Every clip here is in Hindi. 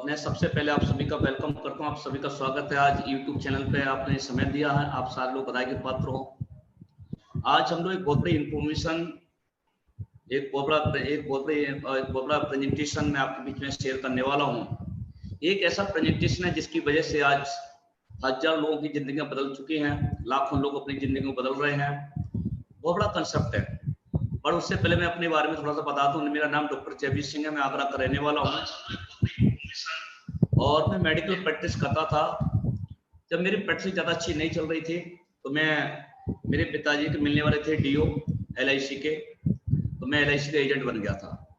मैं सबसे पहले आप सभी का वेलकम करता हूं। आप सभी का स्वागत है। आज YouTube चैनल पे आपने समय दिया है, आप सारे लोग बधाई के पात्र हो। आज हम लोग एक बहुत बड़ी इंफॉर्मेशन, एक बहुत बड़ा प्रेजेंटेशन मैं आपके बीच में शेयर करने वाला हूं। एक ऐसा प्रेजेंटेशन है जिसकी वजह से आज हजारों लोगों की जिंदगियां बदल चुकी हैं, लाखों लोग अपनी जिंदगी को बदल रहे हैं। बहुत बड़ा कंसेप्ट है। पर उससे पहले मैं अपने बारे में थोड़ा सा बता दूं। मेरा नाम डॉक्टर जयवीर सिंह है, मैं आगरा का रहने वाला हूँ और मैं मेडिकल प्रैक्टिस करता था। जब मेरी प्रैक्टिस ज़्यादा अच्छी नहीं चल रही थी तो मेरे पिताजी के मिलने वाले थे डीओ LIC के, तो मैं LIC का एजेंट बन गया था।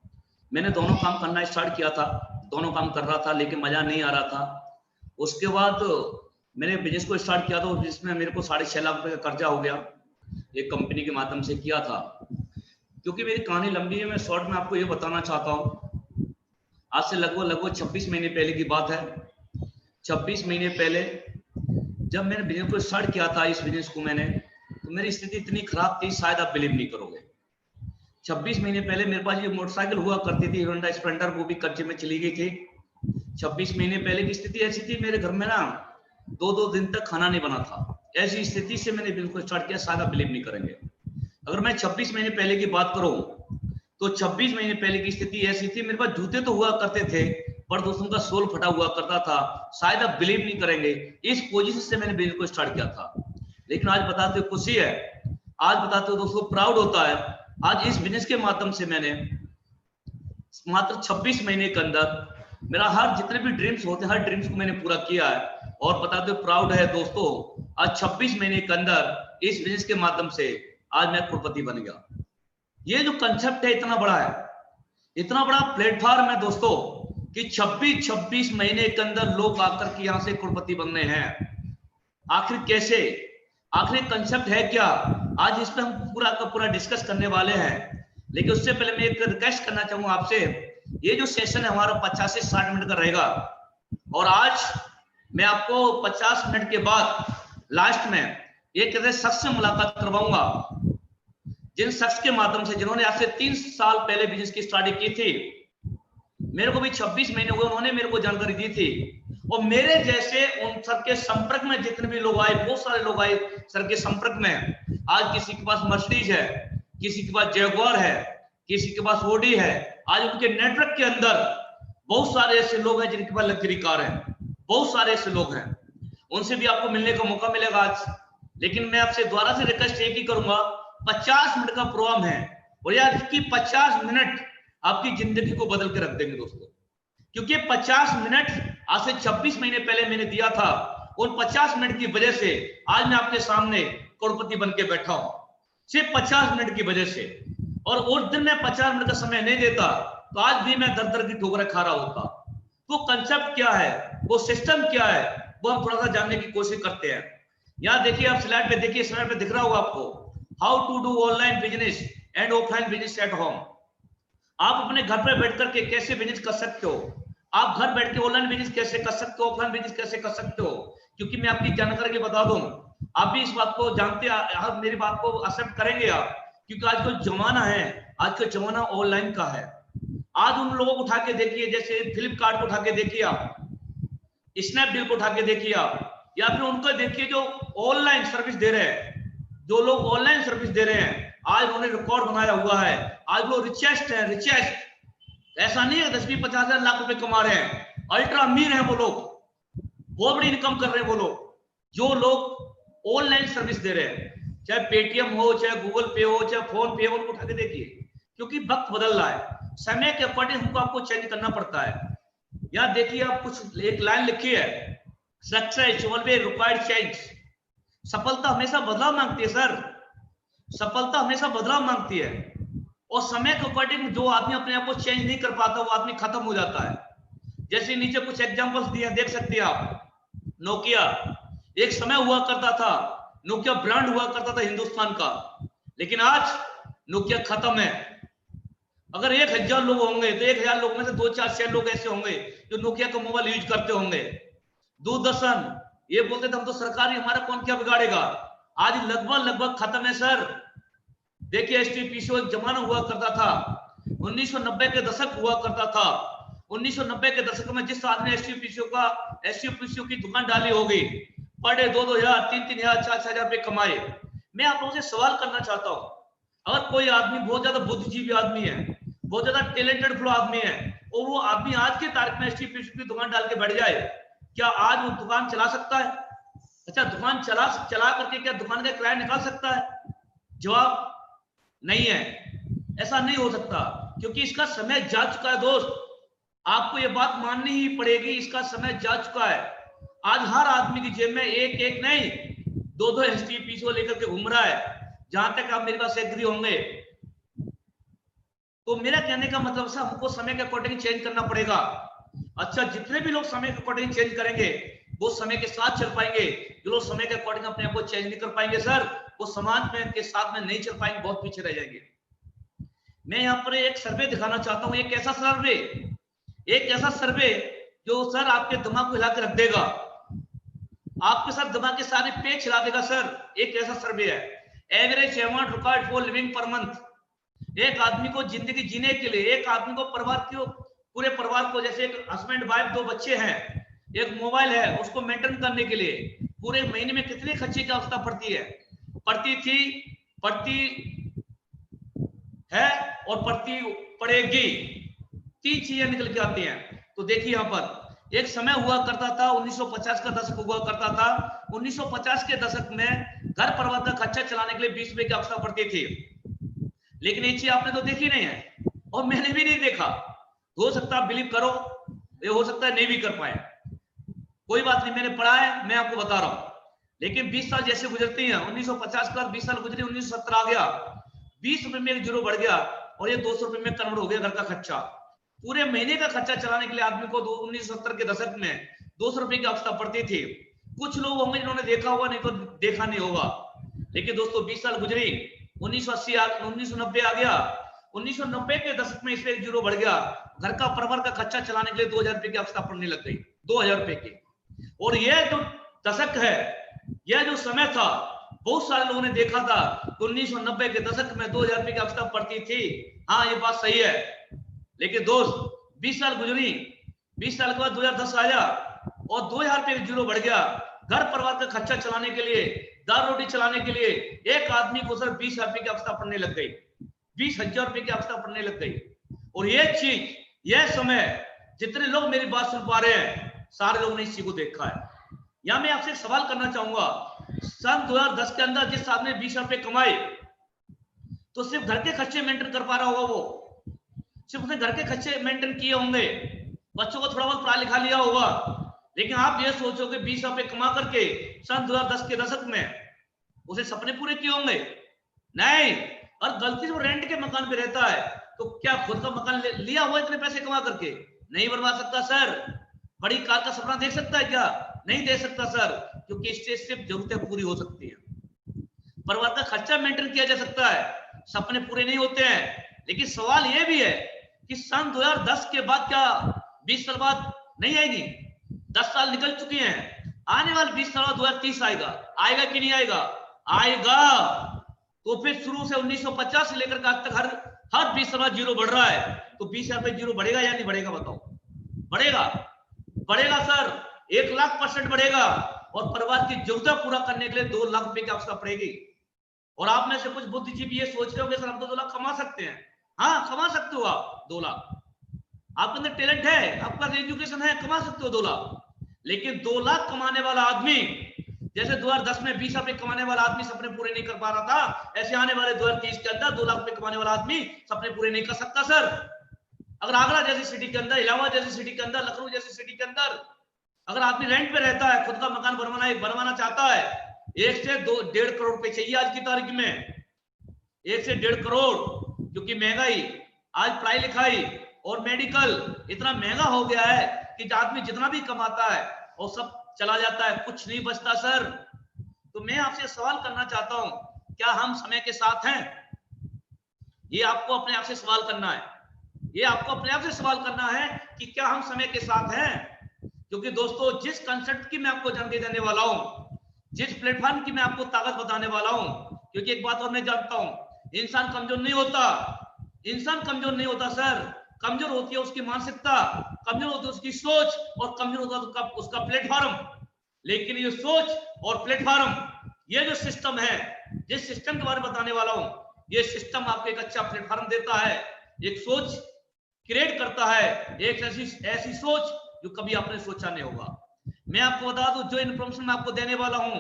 मैंने दोनों काम करना स्टार्ट किया था, दोनों काम कर रहा था लेकिन मज़ा नहीं आ रहा था। उसके बाद मैंने बिजनेस को स्टार्ट किया, तो जिसमें मेरे को 6.5 लाख रुपये का कर्जा हो गया, एक कंपनी के माध्यम से किया था। क्योंकि मेरी कहानी लंबी है, मैं शॉर्ट में आपको ये बताना चाहता हूँ। आज से लगभग 26 महीने पहले की बात है। 26 महीने पहले जब मैंने बिजनेस को स्टार्ट किया था, इस बिजनेस को मैंने, तो मेरी स्थिति इतनी खराब थी, शायद आप बिलीव नहीं करोगे। 26 महीने पहले मेरे पास ये मोटरसाइकिल हुआ करती थी, होंडा स्प्लेंडर, वो भी कर्जे में चली गई थी। 26 महीने पहले की स्थिति ऐसी थी, मेरे घर में ना 2-2 दिन तक खाना नहीं बना था। ऐसी स्थिति से मैंने बिजनेस को स्टार्ट किया, शायद आप बिलीव नहीं करेंगे। अगर मैं 26 महीने पहले की बात करूं तो 26 महीने पहले की स्थिति ऐसी थी, मेरे पास जूते तो हुआ करते थे पर दोस्तों का सोल फटा हुआ करता था। शायद आप बिलीव नहीं करेंगे, इस पोजीशन से मैंने बिजनेस को स्टार्ट किया था। लेकिन आज बताते हो खुशी है, आज बताते हो दोस्तों प्राउड होता है। आज इस बिजनेस के माध्यम से मैंने मात्र 26 महीने के अंदर मेरा हर जितने भी ड्रीम्स होते हैं, हर ड्रीम्स को मैंने पूरा किया है। और बताते हो प्राउड है दोस्तों, आज 26 महीने के अंदर इस बिजनेस के माध्यम से आज मैं करोड़पति बन गया। ये जो कंसेप्ट है इतना बड़ा है, इतना बड़ा प्लेटफॉर्म है दोस्तों कि 26 महीने के अंदर लोग आकर के यहां से करोड़पति बनने हैं। आखिर कैसे, आखिर कंसेप्ट है क्या, आज इस पे हम पूरा का पूरा डिस्कस करने वाले हैं। लेकिन उससे पहले मैं एक रिक्वेस्ट करना चाहूंगा आपसे। ये जो सेशन है हमारा 50 से 60 मिनट का रहेगा और आज मैं आपको 50 मिनट के बाद लास्ट में एक ऐसे शख्स से मुलाकात करवाऊंगा, जिन शख्स के माध्यम से, जिन्होंने आज से 3 साल पहले बिजनेस की स्टार्टिंग की थी। मेरे को भी 26 महीने हुए, उन्होंने मेरे को जानकारी दी थी। और मेरे जैसे उन सर के संपर्क में जितने भी लोग आए, बहुत सारे लोग आए सर के संपर्क में। आज किसी के पास मर्सिडीज है, किसी के पास जैगुआर है, किसी के पास ओडी है। आज उनके नेटवर्क के अंदर बहुत सारे ऐसे लोग हैं जिनके पास लग्जरी कार है, बहुत सारे ऐसे लोग हैं। उनसे भी आपको मिलने का मौका मिलेगा आज। लेकिन मैं आपसे दोबारा से रिक्वेस्ट एक ही करूंगा, 50 मिनट का प्रोग्राम है और यार इसकी 50 मिनट आपकी जिंदगी को बदल के रख देंगे दोस्तों। क्योंकि 50 मिनट आज से 26 महीने पहले मैंने दिया था, उन 50 मिनट की वजह से आज मैं आपके सामने करोड़पति बन के बैठा हूं, सिर्फ 50 मिनट की वजह से। और उस दिन मैं 50 मिनट का समय नहीं देता तो आज भी मैं दर दर की ठोकरें खा रहा होता। तो कंसेप्ट क्या है, वो सिस्टम क्या है, वो हम थोड़ा सा जानने की कोशिश करते हैं। यहाँ देखिए, आप स्लाइड पे देखिए, स्लाइड पे दिख रहा होगा आपको, how to do online business and offline business at home. आप अपने घर पर बैठ करके कैसे बिजनेस कर सकते हो, आप घर बैठ के ऑनलाइन बिजनेस कैसे कर सकते हो, ऑफलाइन बिजनेस कैसे कर सकते हो। क्योंकि मैं आपकी जानकारी के बता दूं, आप भी इस बात को जानते हैं, आप मेरी बात को एक्सेप्ट करेंगे आप, क्योंकि आज का जमाना है, आज का जमाना ऑनलाइन का है। आज उन लोगों को उठा के देखिए, जैसे फ्लिपकार्ट को उठा के देखिए, आप स्नैपडील को उठा के देखिए आप, या फिर उनको देखिए जो ऑनलाइन सर्विस दे रहे हैं, जो लोग ऑनलाइन सर्विस दे रहे हैं, आज उन्होंने रिकॉर्ड बनाया हुआ है। आज वो रिचेस्ट है, रिचेस्ट। ऐसा नहीं है 10-20-50 हजार लाख रुपए कमा रहे हैं, अल्ट्रा अमीर हैं वो लोग, बहुत बड़ी इनकम कर रहे हैं वो लोग, जो लोग ऑनलाइन सर्विस दे रहे हैं। चाहे पेटीएम हो, चाहे गूगल पे हो, चाहे फोन पे हो, उनको उठा के देखिए। क्योंकि वक्त बदल रहा है, समय के अकॉर्डिंग हमको आपको चेंज करना पड़ता है। यहाँ देखिए, आप कुछ एक लाइन लिखी है, सक्सेस ऑलवेज रिक्वायर्ड चेंज। सफलता हमेशा बदलाव मांगती है सर, सफलता हमेशा बदलाव मांगती है। और समय के अकॉर्डिंग जो आदमी अपने आप को चेंज नहीं कर पाता, वो आदमी खत्म हो जाता है। जैसे नीचे कुछ एग्जांपल्स दिए, देख सकते हैं आप। नोकिया एक समय हुआ करता था, नोकिया ब्रांड हुआ करता था हिंदुस्तान का, लेकिन आज नोकिया खत्म है। अगर 1000 लोग होंगे तो 1000 लोग में से 2-4 लोग ऐसे होंगे जो नोकिया का मोबाइल यूज करते होंगे। दूरदर्शन ये बोलते थे हम तो सरकारी, हमारा कौन क्या बिगाड़ेगा, आज लगभग खत्म है सर। देखिए STPCO एक जमाना हुआ करता था, 1990 के दशक हुआ करता था। 1990 के दशक में जिस आदमी एसटीपीसीओ की दुकान डाली होगी, पर डे 2-2 हजार 3-3 हजार 4-4 हजार रुपए कमाए। मैं आप लोगों से सवाल करना चाहता हूं, अगर कोई आदमी बहुत ज्यादा बुद्धिजीवी आदमी है, बहुत ज्यादा टैलेंटेड फ्लो आदमी है, और वो आदमी आज के तारीख में एसटीपीसीओ की दुकान डाल के बैठ जाए, क्या आज वो दुकान चला सकता है? अच्छा, दुकान चला करके क्या दुकान का किराया निकाल सकता है? जवाब नहीं है, ऐसा नहीं हो सकता, क्योंकि इसका समय जा चुका है दोस्त। आपको ये बात माननी ही पड़ेगी, इसका समय जा चुका है। आज हर आदमी की जेब में एक नहीं 2-2 एसटीपीसीओ लेकर के घूम रहा है, जहां तक आप मेरे पास एग्री होंगे। तो मेरा कहने का मतलब है हमको समय के अकॉर्डिंग चेंज करना पड़ेगा। अच्छा, जितने भी लोग समय के अकॉर्डिंग चेंज करेंगे वो समय के साथ चल पाएंगे। जो लोग समय के अकॉर्डिंग अपने आप को चेंज नहीं कर पाएंगे सर, वो समाज में के साथ में नहीं चल पाएंगे, बहुत पीछे रह जाएंगे। मैं यहाँ पर एक सर्वे दिखाना चाहता हूँ, एक ऐसा सर्वे जो सर आपके दिमाग को हिला के रख देगा, आपके साथ दिमाग के सारे पेज हिला देगा सर। एक ऐसा सर्वे है, average amount required for living per month. एक आदमी को जिंदगी जीने के लिए, एक आदमी को पूरे परिवार को, जैसे एक हस्बैंड वाइफ 2 बच्चे हैं, एक मोबाइल है, उसको मेंटेन करने के लिए पूरे महीने में कितने खर्चे की आवश्यकता पड़ती है, पड़ती है और पड़ती पड़ेगी। 3 चीजें निकल के आती हैं। तो देखिए यहाँ पर एक समय हुआ करता था, 1950 का दशक हुआ करता था। 1950 के दशक में घर परिवार का खर्चा चलाने के लिए 20 रुपए की आवश्यकता पड़ती थी, लेकिन ये चीज आपने तो देखी नहीं है और मैंने भी नहीं देखा। हो सकता है बिलीव करो, ये हो सकता है नहीं भी कर पाए, कोई बात नहीं, मैंने पढ़ा है, मैं आपको बता रहा हूं। लेकिन 20 साल जैसे गुजरती हैं, 1950 का 20 साल गुजरे, 1970 आ गया, 20 रुपए में एक जीरो बढ़ गया और ये 200 रुपए में कन्वर्ट हो गया घर का खर्चा। पूरे महीने का खर्चा चलाने के लिए आदमी को 1970 के दशक में 200 रुपए की आवश्यकता पड़ती थी। कुछ लोग होंगे जिन्होंने देखा होगा, नहीं तो देखा नहीं होगा। लेकिन दोस्तों 20 साल गुजरी, 1990 आ गया, 1990 के दशक में इसमें एक जीरो बढ़ गया, घर का परिवार का खर्चा चलाने के लिए 2000 रुपए की आवश्यकता पड़ने लग गई, 2000 रुपए की। और यह जो दशक है, यह जो समय था, बहुत सारे लोगों ने देखा था 1990 के दशक में 2000 रुपए की आवश्यकता पड़ती थी। हाँ, ये बात सही है। लेकिन दोस्त 20 साल गुजरी, 20 साल के बाद 2010 आया और 2000 रुपए जीरो बढ़ गया। घर परिवार का खर्चा चलाने के लिए, दाल रोटी चलाने के लिए एक आदमी को सिर्फ 20,000 रुपए की आवश्यकता पड़ने लग गई, 20,000 रुपए की आवश्यकता पड़ने लग गई। और ये चीज, यह समय, जितने लोग मेरी बात सुन पा रहे हैं, सारे लोगों ने इस चीज को देखा है। यहां मैं आपसे एक सवाल करना चाहूंगा, सन 2010 के अंदर जिस आदमी ने 20,000 रुपए कमाए, तो सिर्फ घर के खर्चे मेंटेन कर पा रहा होगा, वो सिर्फ उसने घर के खर्चे मेंटेन किए होंगे, बच्चों को थोड़ा बहुत पढ़ा लिखा लिया होगा। लेकिन आप ये सोचोगे 20,000 रुपए कमा करके सन 2010 के दशक में उसे सपने पूरे किए होंगे? नहीं। और गलती से वो रेंट के मकान पे रहता है, तो क्या खुद का मकान लिया हुआ इतने पैसे कमा करके नहीं बनवा सकता सर? बड़ी कार का सपना देख सकता है क्या? नहीं दे सकता सर, क्योंकि इससे सिर्फ जरूरतें पूरी हो सकती है, परिवार का खर्चा मेंटेन किया जा सकता है, सपने पूरे नहीं होते हैं। लेकिन सवाल यह भी है कि सन 2010 के बाद क्या 20 साल बाद नहीं आएगी? 10 साल निकल चुके हैं, आने वाले 20 साल बाद 2030 आएगा कि नहीं आएगा? आएगा। तो फिर शुरू से 1950 से लेकर आज तक हर 20 साल बाद जीरो बढ़ रहा है, तो 20,000 रुपए जीरो बढ़ेगा या नहीं बढ़ेगा? बताओ। बढ़ेगा सर, 1,00,000% बढ़ेगा। और परिवार की जरूरतें पूरा करने के लिए 2 लाख रुपए की आवश्यकता पड़ेगी। और आप में से कुछ बुद्धिजीवी ये सोच रहे होंगे सर हम तो 2 लाख कमा सकते हैं। हाँ, कमा सकते हो आप 2 लाख, आपके अंदर टैलेंट है, आपका एजुकेशन है, कमा सकते हो 2 लाख। लेकिन 2 लाख कमाने वाला आदमी, जैसे 2010 में 20 रुपए कमाने वाला आदमी सपने पूरे नहीं कर पा रहा था, ऐसे आने वाले 2030 के अंदर 2 लाख रुपए कमाने वाला आदमी सपने पूरे नहीं कर सकता सर। अगर आगरा जैसी सिटी के अंदर, इलाहाबाद जैसी सिटी के अंदर, लखनऊ जैसी सिटी के अंदर अगर आदमी रेंट पे रहता है, खुद का मकान बनवाना चाहता है, 1 से 1.5 करोड़ रुपए चाहिए आज की तारीख में, 1 से 1.5 करोड़। क्योंकि महंगाई, आज पढ़ाई लिखाई और मेडिकल इतना महंगा हो गया है कि आदमी जितना भी कमाता है और सब चला जाता है, कुछ नहीं बचता सर। तो मैं आपसे सवाल करना चाहता हूं, क्या हम समय के साथ हैं? ये आपको अपने आप से सवाल करना है, ये आपको अपने आप से सवाल करना है कि क्या हम समय के साथ हैं? क्योंकि दोस्तों जिस कंसेप्ट की मैं आपको जानकारी देने वाला हूं, जिस प्लेटफॉर्म की मैं आपको ताकत बताने वाला हूं, क्योंकि एक बात और मैं जानता हूं, इंसान कमजोर नहीं होता, इंसान कमजोर नहीं होता सर, कमजोर होती है उसकी मानसिकता, कमजोर होती है उसकी सोच, और कमजोर होता है उसका प्लेटफॉर्म। लेकिन ये सोच और प्लेटफॉर्म, ये जो सिस्टम है, जिस सिस्टम के बारे में बताने वाला हूं, ये सिस्टम आपको एक अच्छा प्लेटफॉर्म देता है, एक सोच क्रिएट करता है, एक ऐसी सोच जो कभी आपने सोचा नहीं होगा। मैं आपको बता दूं, जो इन्फॉर्मेशन मैं आपको देने वाला हूं,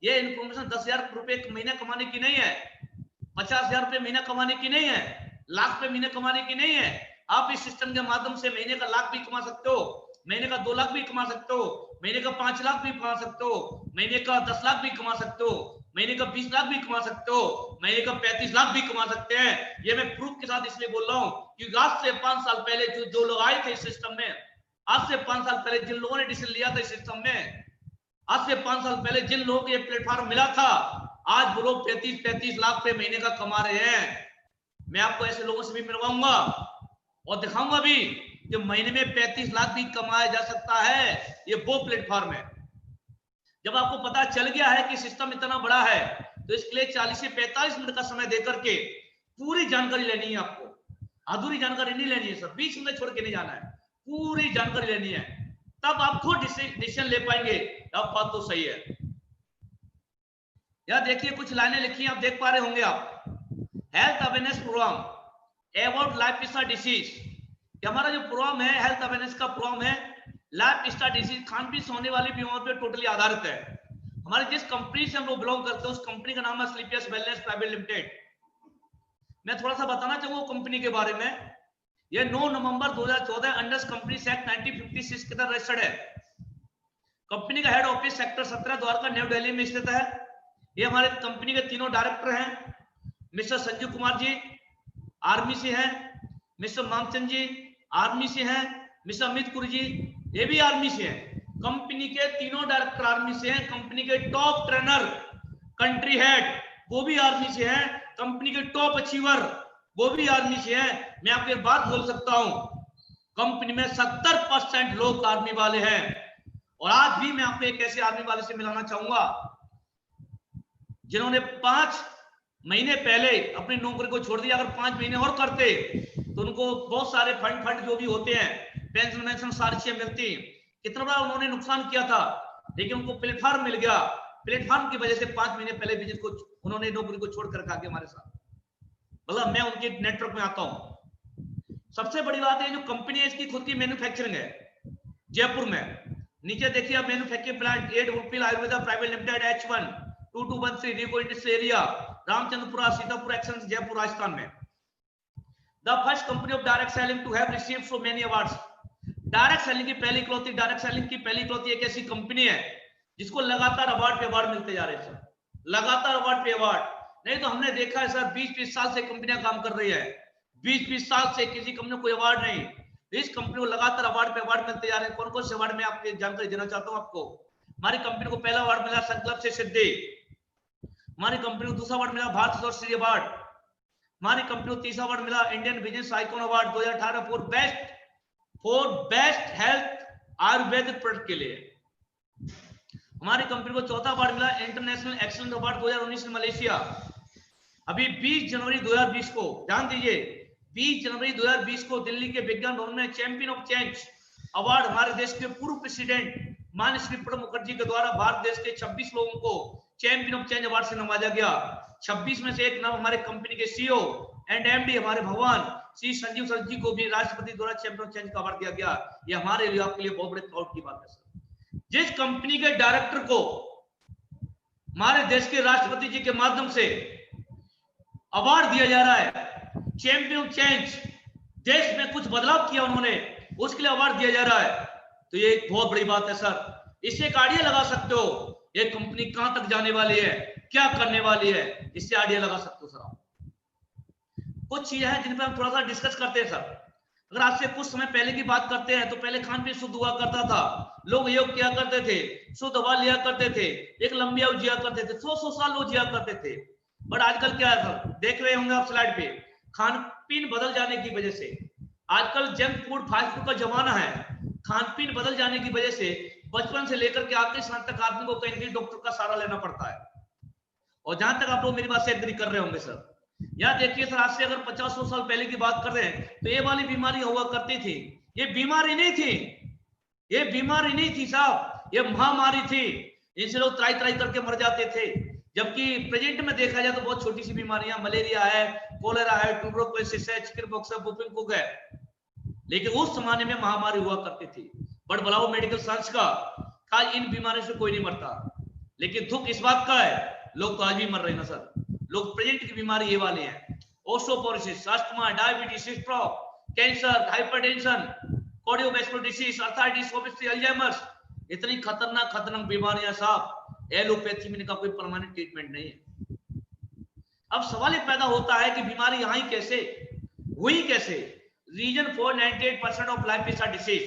ये इन्फॉर्मेशन 10,000 रुपए महीने कमाने की नहीं है, 50,000 रुपए महीना कमाने की नहीं है, लाख रुपए महीने कमाने की नहीं है। आप इस सिस्टम के माध्यम से महीने का लाख भी कमा सकते हो, महीने का 2 लाख भी कमा सकते हो, महीने का 5 लाख भी कमा सकते हो, महीने का 10 लाख भी कमा सकते हो, महीने का 20 लाख भी कमा सकते हो, महीने का 35 लाख भी कमा सकते हैं। ये मैं प्रूफ के साथ इसलिए बोल रहा हूं क्योंकि आज से 5 साल पहले जो लोग आए थे इस सिस्टम में, आज से 5 साल पहले जिन लोगों ने डिसीजन लिया था इस सिस्टम में, आज से 5 साल पहले जिन लोगों को ये प्लेटफॉर्म मिला था, आज वो लोग 35 लाख रुपए महीने का कमा रहे हैं। मैं आपको ऐसे लोगों से भी मिलवाऊंगा और दिखाऊंगा भी कि महीने में 35 लाख भी कमाया जा सकता है। ये वो प्लेटफॉर्म है। जब आपको पता चल गया है कि सिस्टम इतना बड़ा है, तो इसके लिए 40 से 45 मिनट का समय देकर के पूरी जानकारी लेनी है आपको, अधूरी जानकारी नहीं लेनी है सर, बीच में छोड़ के नहीं जाना है, पूरी जानकारी लेनी है, तब आप खुद डिसीजन ले पाएंगे। अब बात तो सही है। यह देखिए कुछ लाइनें लिखी हैं, आप देख पा रहे होंगे आप, health awareness program about lifestyle disease. हमारा जो प्रोग्राम है, हेल्थ अवेयरनेस का प्रोग्राम है, लाइफ स्टाइल डिसीज, खान-पीन से होने वाली बीमारियों पर टोटली आधारित है। हमारे जिस कंपनी से हम लोग बिलोंग करते हैं, उस कंपनी का नाम है स्लीपियस वेलनेस प्राइवेट लिमिटेड। मैं थोड़ा सा बताना चाहूंगा कंपनी के बारे में। ये 9 नवंबर 2014 अंडर कंपनी एक्ट 1956 के तहत रजिस्टर्ड है। कंपनी का head office sector 17 Dwarka new Delhi में स्थित है। ये हमारे कंपनी के तीनों डायरेक्टर हैं, मिस्टर संजीव कुमार जी आर्मी से हैं, मिस्टर मामचंद जी आर्मी से हैं, मिस्टर अमित कुरी जी ये भी आर्मी से हैं। कंपनी के तीनों डायरेक्टर आर्मी से हैं। कंपनी के टॉप ट्रेनर कंट्री हेड वो भी आर्मी से हैं। कंपनी के टॉप अचीवर वो भी आर्मी से हैं। मैं आपको एक बात बोल सकता हूं, कंपनी में 70% लोग आर्मी वाले हैं। और आज भी मैं आपको एक ऐसे आर्मी वाले से मिलाना चाहूंगा जिन्होंने 5 महीने पहले अपनी नौकरी को छोड़ दिया। अगर 5 महीने और करते तो उनको बहुत सारे फंड जो भी होते हैं, पेंशन सारी चीजें मिलती। कितना बड़ा उन्होंने नुकसान किया था, लेकिन उनको प्लेटफॉर्म मिल गया। प्लेटफॉर्म की वजह से 5 महीने पहले बिजनेस को उन्होंने नौकरी को छोड़कर आगे हमारे साथ, मतलब मैं उनके नेटवर्क में आता हूं। सबसे बड़ी बात है जो कंपनी है इसकी खुद की मैन्युफैक्चरिंग है जयपुर में। नीचे देखिए आप, manufacturing plant 8 Woodfield Ayurveda private limited H1 2213 RIICO industrial area Ramchandrapura Sitapur exchange Jaipur Rajasthan में। The first company of direct selling to have received so many awards. Direct selling की पहली इकलौती, डायरेक्ट सेलिंग की पहली इकलौती एक ऐसी कंपनी है जिसको लगातार अवार्ड पे अवार्ड मिलते जा रहे हैं सर, लगातार अवार्ड पे अवार्ड। नहीं तो हमने देखा है सर 20-20 साल से कंपनियां काम कर रही है, 20-20 साल से किसी कंपनी को कोई अवार्ड नहीं। इस कंपनी को लगातार अवार्ड पे अवार्ड मिलते जा रहे हैं। कौन कौन से अवार्ड में आपको जानकारी देना चाहता हूं आपको। हमारी कंपनी को पहला अवार्ड मिला संकल्प से सिद्धि, हमारी कंपनी को दूसरा अवार्ड मिला भारत श्री अवार्ड, हमारी कंपनी को तीसरा अवार्ड मिला Indian business icon award 2018 for best health Ayurvedic product के लिए। हमारी कंपनी को चौथा अवार्ड मिला इंटरनेशनल एक्सीलेंस अवार्ड 2019 में मलेशिया। अभी 20 जनवरी 2020 को, ध्यान दीजिए, 20 जनवरी 2020 को दिल्ली के विज्ञान भवन में चैंपियन ऑफ चेंज अवार्ड हमारे देश के पूर्व प्रेसिडेंट माननीय श्री प्रणब मुखर्जी के द्वारा भारत देश के 26 लोगों को चैंपियन ऑफ चेंज अवार्ड से नवाजा गया। 26 में से एक नाम हमारे कंपनी के सीईओ एंड एमडी हमारे भगवान श्री संजीव सर जी को भी राष्ट्रपति द्वारा चैंपियन ऑफ चेंज का अवार्ड दिया गया। ये हमारे लिए आपके लिए बहुत बड़े प्राउड की बात है सर। जिस कंपनी के डायरेक्टर को हमारे देश के राष्ट्रपति जी के माध्यम से अवार्ड दिया जा रहा है, चैंपियन ऑफ चेंज, देश में कुछ बदलाव किया उन्होंने, उसके लिए अवार्ड दिया जा रहा है, तो ये एक बहुत बड़ी बात है सर। इससे एक आइडिया लगा सकते हो ये कंपनी कहां तक जाने वाली है, क्या करने वाली है, इससे आइडिया लगा सकते हो सर आप। कुछ चीजें हैं जिन पर हम थोड़ा सा डिस्कस करते हैं सर। अगर आज से कुछ समय पहले की बात करते हैं तो पहले खान पीन शुद्ध हुआ करता था, लोग योग किया करते थे, शुद्ध हवा लिया करते थे, एक लंबी आयु जिया करते थे, 100-100 साल लोग जिया करते थे। बट आजकल क्या है सर, देख रहे होंगे आप स्लाइड पे, खान पीन बदल जाने की वजह से, आजकल जंक फूड फास्ट फूड का जमाना है, खान पीन बदल जाने की वजह से बचपन से लेकर के आखिरी समय तक आदमी को कहीं ना कहीं डॉक्टर का सहारा लेना पड़ता है। और जहां तक आप लोग मेरी बात से एग्री कर रहे होंगे सर, या देखिए सर, आज से अगर 50-100 साल पहले की बात कर रहे हैं तो ये वाली बीमारी हुआ करती थी। ये बीमारी नहीं थी, ये बीमारी नहीं थी साहब, ये महामारी थी। इनसे लोग त्राई त्राई करके मर जाते थे। जबकि प्रेजेंट में देखा जाए तो बहुत छोटी सी बीमारियां, मलेरिया है, कोलेरा है, ट्यूबरकुलोसिस है, चिकनपॉक्स है, वुफिंग कुक है। लेकिन उस जमाने में महामारी हुआ करती थी। बट बुलाओ मेडिकल साइंस का, आज इन बीमारियों से कोई नहीं मरता। लेकिन दुख इस बात का है, लोग तो आज भी मर रहे हैं ना सर। लोग प्रेजेंट की बीमारी ये वाले हैं, osteoporosis, asthma, diabetes, stroke, cancer, hypertension, cardiovascular disease, arthritis, obesity, Alzheimer's. इतनी खतरनाक खतरनाक बीमारियां साहब, एलोपैथी में इनका कोई परमानेंट ट्रीटमेंट नहीं है। अब सवाल ये पैदा होता है कि बीमारी आई कैसे, हुई कैसे। Reason for 98% of lifestyle disease,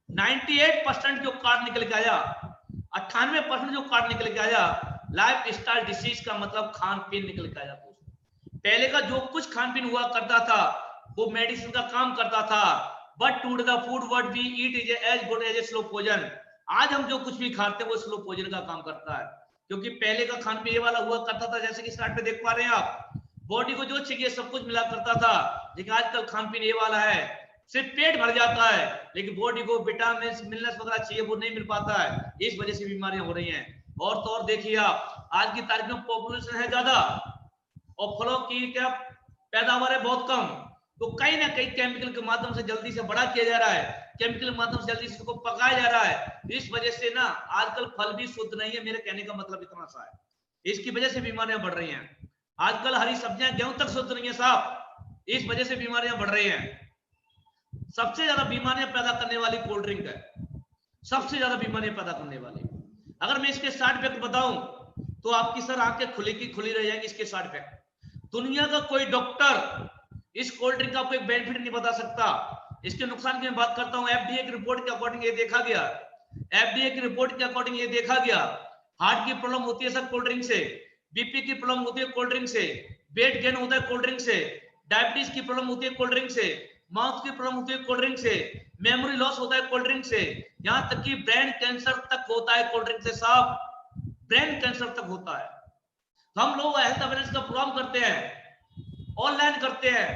98% जो कार्ड निकल के आया, 98% जो कार्ड निकल के आया लाइफ स्टाइल डिसीज का मतलब खान पीन निकल के आया। पहले का जो कुछ खान पीन हुआ करता था वो मेडिसिन का काम करता था। But today the food what we eat is as good as a slow poison. आज हम जो कुछ भी खाते हैं वो स्लो पॉइजन का काम करता है। क्योंकि पहले का खान पीन ये वाला हुआ करता था, जैसे कि स्टार्ट पे देख पा रहे हैं आप, बॉडी को जो चाहिए सब कुछ मिला करता था। लेकिन आजकल खान पीन ये वाला है, सिर्फ पेट भर जाता है लेकिन बॉडी को विटामिन मिनरल्स वगैरह चाहिए वो नहीं मिल पाता है। इस वजह से बीमारियां हो रही हैं। और तो और देखिए आप, आज की तारीख में पॉपुलेशन है ज्यादा और फलों की क्या पैदावार है बहुत कम, तो कहीं ना कहीं केमिकल के माध्यम से जल्दी से बड़ा किया जा रहा है, केमिकल के माध्यम से जल्दी से इसको पकाया जा रहा है। इस वजह से ना आजकल फल भी शुद्ध नहीं है। मेरे कहने का मतलब इतना सा है, इसकी वजह से बीमारियां बढ़ रही हैं। आजकल हरी सब्जियां गेहूं तक शुद्ध नहीं है साहब, इस वजह से बीमारियां बढ़ रही हैं। सबसे ज्यादा बीमारियां पैदा करने वाली कोल्ड ड्रिंक है, सबसे ज्यादा बीमारियां पैदा करने वाली। अगर मैं इसके साइड इफेक्ट बताऊं तो आपकी सर आंखें खुली की खुली रह जाएंगी। इसके साइड इफेक्ट दुनिया का कोई डॉक्टर इस कोल्ड ड्रिंक का कोई बेनिफिट नहीं बता सकता। इसके नुकसान की मैं बात करता हूं। एफडीए की रिपोर्ट के अकॉर्डिंग ये देखा गया, एफडीए की रिपोर्ट के अकॉर्डिंग ये देखा गया, हार्ट की प्रॉब्लम होती है सर कोल्ड ड्रिंक से, बीपी की प्रॉब्लम होती है कोल्ड ड्रिंक से, वेट गेन होता है कोल्ड ड्रिंक से, डायबिटीज की प्रॉब्लम होती है कोल्ड ड्रिंक से, माउथ की प्रॉब्लम होती है कोल्ड ड्रिंक से, मेमोरी लॉस होता है कोल्ड ड्रिंक से, यहां तक कि ब्रेन कैंसर तक होता है कोल्ड ड्रिंक से साहब, ब्रेन कैंसर तक होता है। हम लोग हेल्थ अवेयरनेस का प्रोग्राम करते हैं, ऑनलाइन करते हैं,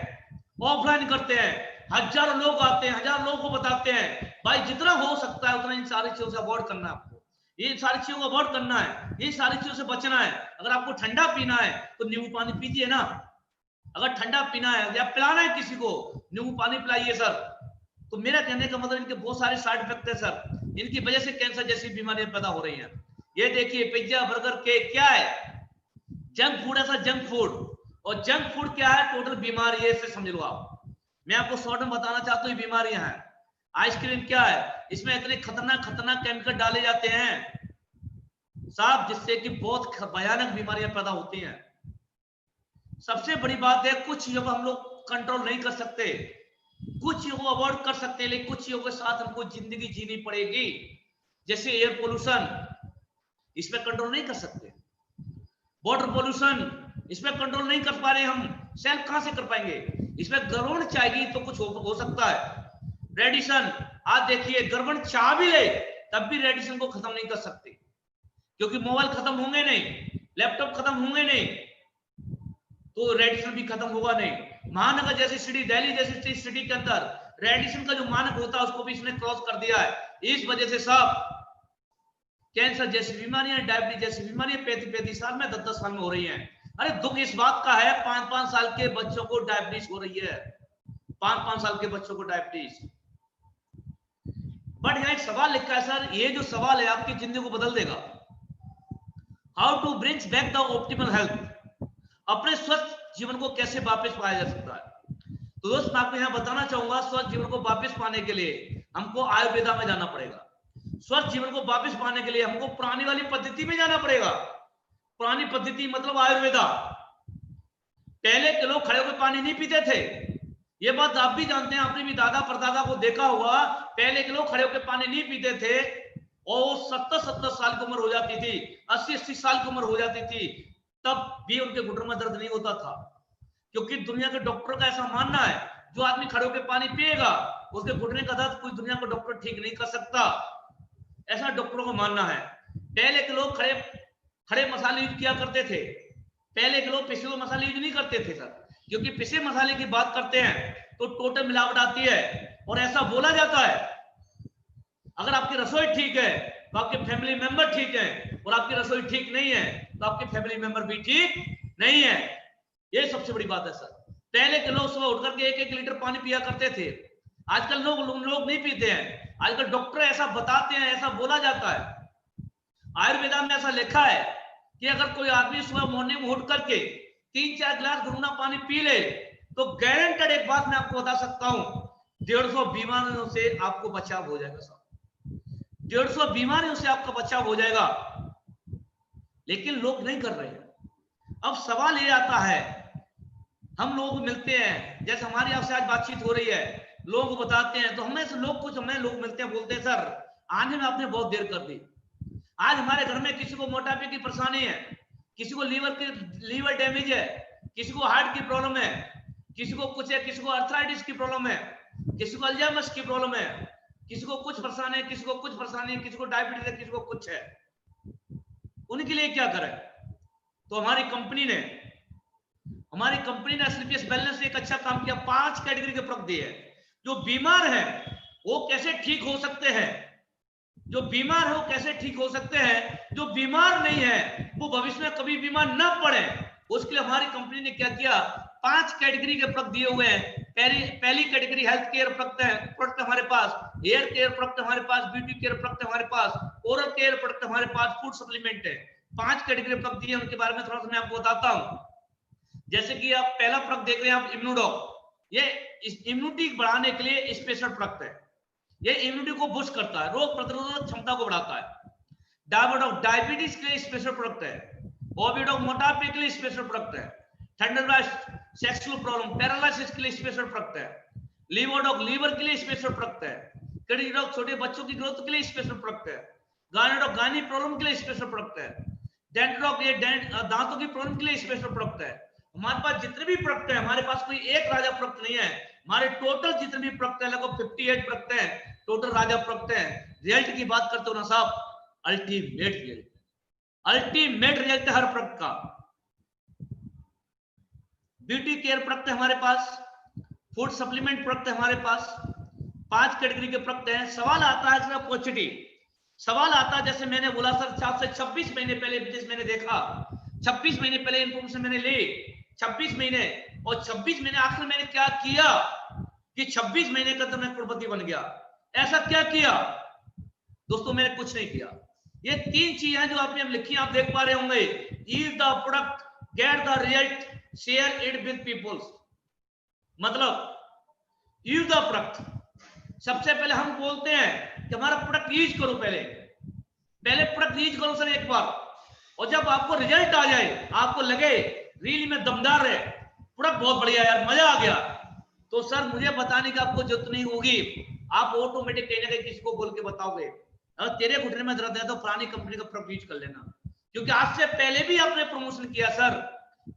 ऑफलाइन करते हैं, हजारों लोग आते हैं, हजारों लोगों को बताते हैं भाई जितना हो सकता है उतना इन सारी चीजों से अवॉइड करना है। आपको इन सारी चीजों को अवॉइड करना है, इन सारी चीजों से बचना है। अगर आपको ठंडा पीना है तो नींबू पानी पीजिए ना। अगर ठंडा पीना है या पिलाना है किसी को, नींबू पानी पिलाइए सर। तो मेरा कहने का मतलब इनके बहुत सारे साइड इफेक्ट है सर, इनकी वजह से कैंसर जैसी बीमारियां पैदा हो रही हैं। ये देखिए पिज्जा, बर्गर, केक क्या है, जंक फूड है सर, जंक फूड। और जंक फूड क्या है, टोटल बीमारी है, इसे समझ लो आप। मैं आपको शॉर्ट में बताना चाहता हूँ ये बीमारियां हैं। आइसक्रीम क्या है, इसमें इतने खतरनाक खतरनाक केमिकल डाले जाते हैं साहब जिससे कि बहुत भयानक बीमारियां पैदा होती हैं। सबसे बड़ी बात है कुछ चीजों को हम लोग कंट्रोल नहीं कर सकते, कुछ चीजों को अवॉइड कर सकते हैं, लेकिन कुछ चीजों के साथ हमको जिंदगी जीनी पड़ेगी। जैसे एयर पोल्यूशन, इसमें कंट्रोल नहीं कर सकते, वाटर पोल्यूशन इसमें कंट्रोल नहीं कर पा रहे हम, सेल्फ कहां से कर पाएंगे, इसमें गवर्नमेंट चाहेगी तो कुछ हो सकता है। रेडिएशन, आज देखिए गवर्नमेंट चाह भी ले तब भी रेडिएशन को खत्म नहीं कर सकते, क्योंकि मोबाइल खत्म होंगे नहीं, लैपटॉप खत्म होंगे नहीं तो रेडिएशन भी खत्म होगा नहीं। महानगर जैसी सिटी, दिल्ली जैसी सिटी के अंदर रेडिएशन का जो मानक होता है उसको भी इसने क्रॉस कर दिया है। इस वजह से सब कैंसर जैसी बीमारियां, डायबिटीज जैसी बीमारियां 35-35 साल में, 10-10 साल में हो रही हैं। अरे दुख इस बात का है 5-5 साल के बच्चों को डायबिटीज हो रही है, 5-5 साल के बच्चों को डायबिटीज। बट यहाँ एक सवाल लिखा है सर, ये जो सवाल है आपकी जिंदगी को बदल देगा। How to brings back the optimal health, अपने स्वस्थ जीवन को कैसे वापस पाया जा सकता है। तो दोस्त मैं आपको यहाँ बताना चाहूंगा, स्वस्थ जीवन को वापस पाने के लिए हमको आयुर्वेदा में जाना पड़ेगा। स्वस्थ जीवन को वापस पाने के लिए हमको पुरानी वाली पद्धति में जाना पड़ेगा। पुरानी पद्धति मतलब आयुर्वेदा। पहले के लोग खड़े होकर पानी नहीं पीते थे, ये बात आप भी जानते हैं, आपने भी दादा परदादा को देखा होगा। पहले के लोग खड़े होकर पानी नहीं पीते थे और 70-70 साल की उम्र हो जाती थी, 80-80 साल की उम्र हो जाती थी, तब भी उनके घुटनों में दर्द नहीं होता था। क्योंकि दुनिया के डॉक्टरों का ऐसा मानना है जो आदमी खड़े होकर पानी पिएगा उसके घुटने का दर्द कोई दुनिया का डॉक्टर ठीक नहीं कर सकता, ऐसा डॉक्टरों का मानना है। पहले के लोग खड़े मसाले यूज किया करते थे, पहले के लोग पिसे हुए मसाले यूज नहीं करते थे सर, क्योंकि पिसे मसाले की बात करते हैं तो टोटल मिलावट आती है। और ऐसा बोला जाता है अगर आपकी रसोई ठीक है तो आपके फैमिली मेंबर ठीक है, और आपकी रसोई ठीक नहीं है तो आपके फैमिली मेंबर भी ठीक नहीं है। ये सबसे बड़ी बात है सर। पहले के लोग सुबह उठकर के 1-1 लीटर पानी पिया करते थे, आजकल लोग नहीं पीते हैं। आजकल डॉक्टर ऐसा बताते हैं, ऐसा बोला जाता है, आयुर्वेदा में ऐसा लिखा है कि अगर कोई आदमी सुबह मॉर्निंग में उठ करके 3-4 गिलास गुनगुना पानी पी ले तो गारंटेड एक बात मैं आपको बता सकता हूं, 150 बीमारियों से आपको बचाव हो जाएगा साहब, 150 बीमारियों से आपका बचाव हो जाएगा। लेकिन लोग नहीं कर रहे हैं। अब सवाल ये आता है, हम लोग मिलते हैं, जैसे हमारी आपसे आज बातचीत हो रही है, लोग बताते हैं तो हमें लोग मिलते हैं, बोलते हैं सर आने में आपने बहुत देर कर दी। आज हमारे घर में किसी को मोटापे की परेशानी है, किसी को लीवर डैमेज है, किसी को हार्ट की प्रॉब्लम है, किसी को कुछ है, किसी को अर्थराइटिस की प्रॉब्लम है, किसी को अल्जाइमर की प्रॉब्लम है, किसी को कुछ परेशानी है, किसी को कुछ परेशानी है, किसी को डायबिटीज है, किसी को कुछ है। उनके लिए क्या करें? तो हमारी कंपनी ने एसलीपीएस वेलनेस से एक अच्छा काम किया। 5 कैटेगरी के प्रोडक्ट दिए। जो बीमार है वो कैसे ठीक हो सकते हैं, जो बीमार है वो कैसे ठीक हो सकते हैं, जो बीमार नहीं है वो भविष्य में कभी बीमार न पड़े, उसके लिए हमारी कंपनी ने क्या किया, 5 कैटेगरी के प्रोडक्ट दिए हुए हैं। पहली कैटेगरी हेल्थ केयर प्रोडक्ट हमारे पास, हेयर केयर प्रोडक्ट हमारे पास, ब्यूटी केयर प्रोडक्ट हमारे पास, ओरल केयर प्रोडक्ट हमारे पास, फूड सप्लीमेंट है। 5 कैटेगरी प्रोडक्ट दिए, उनके बारे में थोड़ा सा मैं आपको बताता हूं। जैसे कि आप पहला प्रोडक्ट देख रहे हैं आप इम्यूनोडॉक, ये इम्यूनिटी बढ़ाने के लिए स्पेशल प्रोडक्ट है। ये इम्यूनिटी को बूस्ट करता है, रोग प्रतिरोधक क्षमता को बढ़ाता है। डायबिटॉक डायबिटीज के लिए स्पेशल प्रोडक्ट है। ओबिडॉक मोटापे के लिए स्पेशल प्रोडक्ट है। थंडरबर्स्ट सेक्सुअल प्रॉब्लम पैरालिसिस के लिए स्पेशल प्रोडक्ट है। लिवोडॉक लीवर के लिए स्पेशल प्रोडक्ट है। कडिडॉक छोटे बच्चों की ग्रोथ के लिए स्पेशल प्रोडक्ट है। गायनेडॉक गायनी प्रॉब्लम के लिए स्पेशल प्रोडक्ट है। डेंटडॉक ये दांतों की प्रॉब्लम के लिए स्पेशल प्रोडक्ट है। हमारे पास जितने भी प्रोडक्ट है, हमारे पास कोई एक राजा प्रोडक्ट नहीं है, हमारे टोटल जितने भी प्रोडक्ट है लगभग 58 प्रोडक्ट है, टोटल राजा प्रोडक्ट है। रिजल्ट की बात करते हो ना साहब, अल्टीमेट रिजल्ट है हर प्रोडक्ट का। ब्यूटी केयर प्रोडक्ट है हमारे पास, फूड सप्लीमेंट प्रोडक्ट है हमारे पास, 5 कैटेगरी के प्रोडक्ट हैं। सवाल आता है सर क्वेश्चन, सवाल आता है जैसे मैंने बोला सर 4 से 26 महीने पहले बिजनेस मैंने देखा, 26 महीने पहले इंफॉर्मेशन मैंने ली, 26 महीने और 26 महीने आखिर मैंने क्या किया कि 26 महीने का तो मैं करोड़पति बन गया। ऐसा क्या किया दोस्तों? मैंने कुछ नहीं किया। ये 3 चीजें जो आपने लिखी आप देख पा रहे होंगे, use the product, get the result, share it with peoples. मतलब यूज द प्रोडक्ट, सबसे पहले हम बोलते हैं कि हमारा प्रोडक्ट यूज करो, पहले प्रोडक्ट यूज करो सर एक बार, और जब आपको रिजल्ट आ जाए, आपको लगे रील में दमदार है, प्रोडक्ट बहुत बढ़िया यार, मजा आ गया, तो सर मुझे बताने की आपको जरूरत नहीं होगी, आप ऑटोमेटिक कहीं ना कहीं किसी को बोल के बताओगे, अगर तेरे घुटने में दर्द है तो पुरानी कंपनी का प्रोडक्ट यूज कर लेना। क्योंकि आज से पहले भी आपने प्रमोशन किया सर,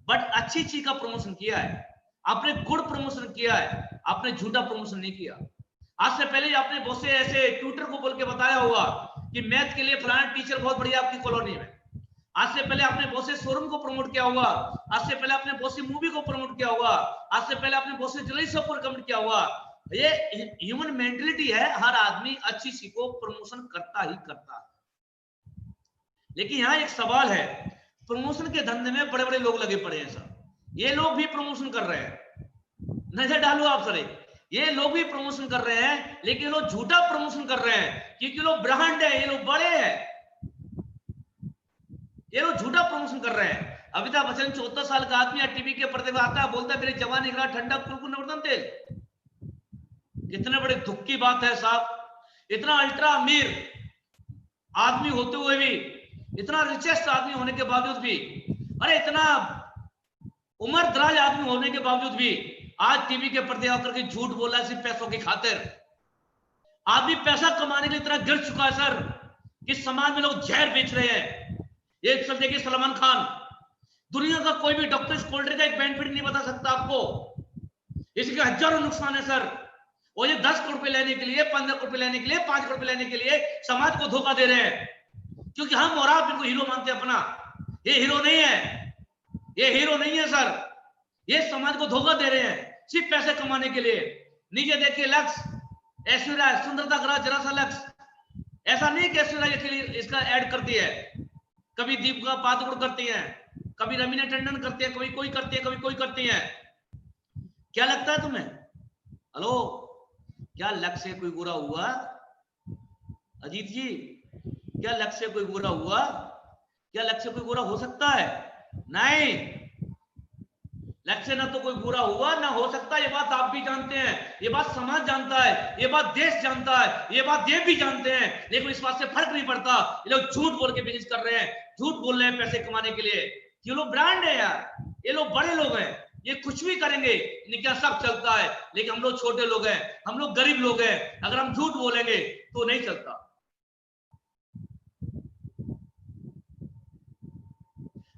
बट अच्छी चीज का प्रमोशन किया है, आपने गुड प्रमोशन किया है, आपने झूठा प्रमोशन नहीं किया। आज से पहले आपने बहुत से ऐसे ट्यूटर को बोल के बताया होगा कि मैथ के लिए फलाना टीचर बहुत बढ़िया आपकी कॉलोनी में। आज से पहले आपने बहुत से शोरूम को प्रमोट किया होगा, आज से पहले आपने बहुत सी मूवी को प्रमोट किया होगा, आज से पहले आपने बहुत से ज्वेलरी शॉप को रिकमेंड किया होगा। ये ह्यूमन मेंटलिटी है, हर आदमी अच्छी चीज को प्रमोशन करता ही करता है। लेकिन यहाँ एक सवाल है, प्रमोशन के धंधे में बड़े बड़े लोग लगे पड़े हैं सर, ये लोग भी प्रमोशन कर रहे हैं, नजर डालो आप सर, ये लोग भी प्रमोशन कर रहे हैं, लेकिन लोग झूठा प्रमोशन कर रहे हैं, क्योंकि लोग ब्रांड है, ये लोग बड़े हैं, ये लोग झूठा प्रमोशन कर रहे हैं। अमिताभ बच्चन 74 साल का आदमी टीवी के पर्दे पर आता है, बोलता है मेरी जवानी का ठंडा कुलकुल नवरत्न तेल। कितने बड़े दुख की बात है साहब, इतना अल्ट्रा अमीर आदमी होते हुए भी, इतना रिचेस्ट आदमी होने के बावजूद भी, अरे इतना उम्र दराज आदमी होने के बावजूद भी आज टीवी के पर्दे आकर के झूठ बोला है सिर्फ पैसों की खातिर। आदमी पैसा कमाने के लिए इतना गिर चुका है सर कि समाज में लोग जहर बेच रहे हैं। ये सर देखिए सलमान खान, दुनिया का कोई भी डॉक्टर इस कोल्ड ड्रिंक का एक बेनिफिट नहीं बता सकता आपको, इसके हजारों नुकसान है सर। और ये 10 करोड़ रुपए लेने के लिए, 15 करोड़ रुपए लेने के लिए, 5 करोड़ रुपए लेने के लिए समाज को धोखा दे रहे हैं, क्योंकि हम और आप इनको हीरो मानते हैं अपना। ये हीरो नहीं है, ये हीरो नहीं है सर, ये समाज को धोखा दे रहे हैं सिर्फ पैसे कमाने के लिए। नीचे देखिए लक्ष्य ऐश्वर्या सुंदरता ग्रह जरा सा लक्ष्य, ऐसा नहीं कि ऐश्वर्या के लिए इसका ऐड करती है, कभी दीपिका पादुकोण करती है, कभी रवीना टंडन करती है, कभी कोई करती है, कभी कोई करती है। क्या लगता है तुम्हें? हेलो, क्या लक्ष्य से कोई बुरा हुआ? अजीत जी, क्या लक्ष्य से कोई बुरा हुआ? क्या लक्ष्य से कोई बुरा हो सकता है? नहीं, लक्ष्य ना तो कोई बुरा हुआ ना हो सकता। ये बात आप भी जानते हैं, ये बात समाज जानता है, ये बात देश जानता है, ये बात ये भी जानते हैं, लेकिन इस बात से फर्क नहीं पड़ता। ये लोग झूठ बोल के बिजनेस कर रहे हैं, झूठ बोल रहे हैं पैसे कमाने के लिए। ये लोग ब्रांड है यार, ये लोग बड़े लोग हैं, ये कुछ भी करेंगे, इनके यहाँ सब चलता है। लेकिन हम लोग छोटे लोग हैं, हम लोग गरीब लोग हैं, अगर हम झूठ बोलेंगे तो नहीं चलता।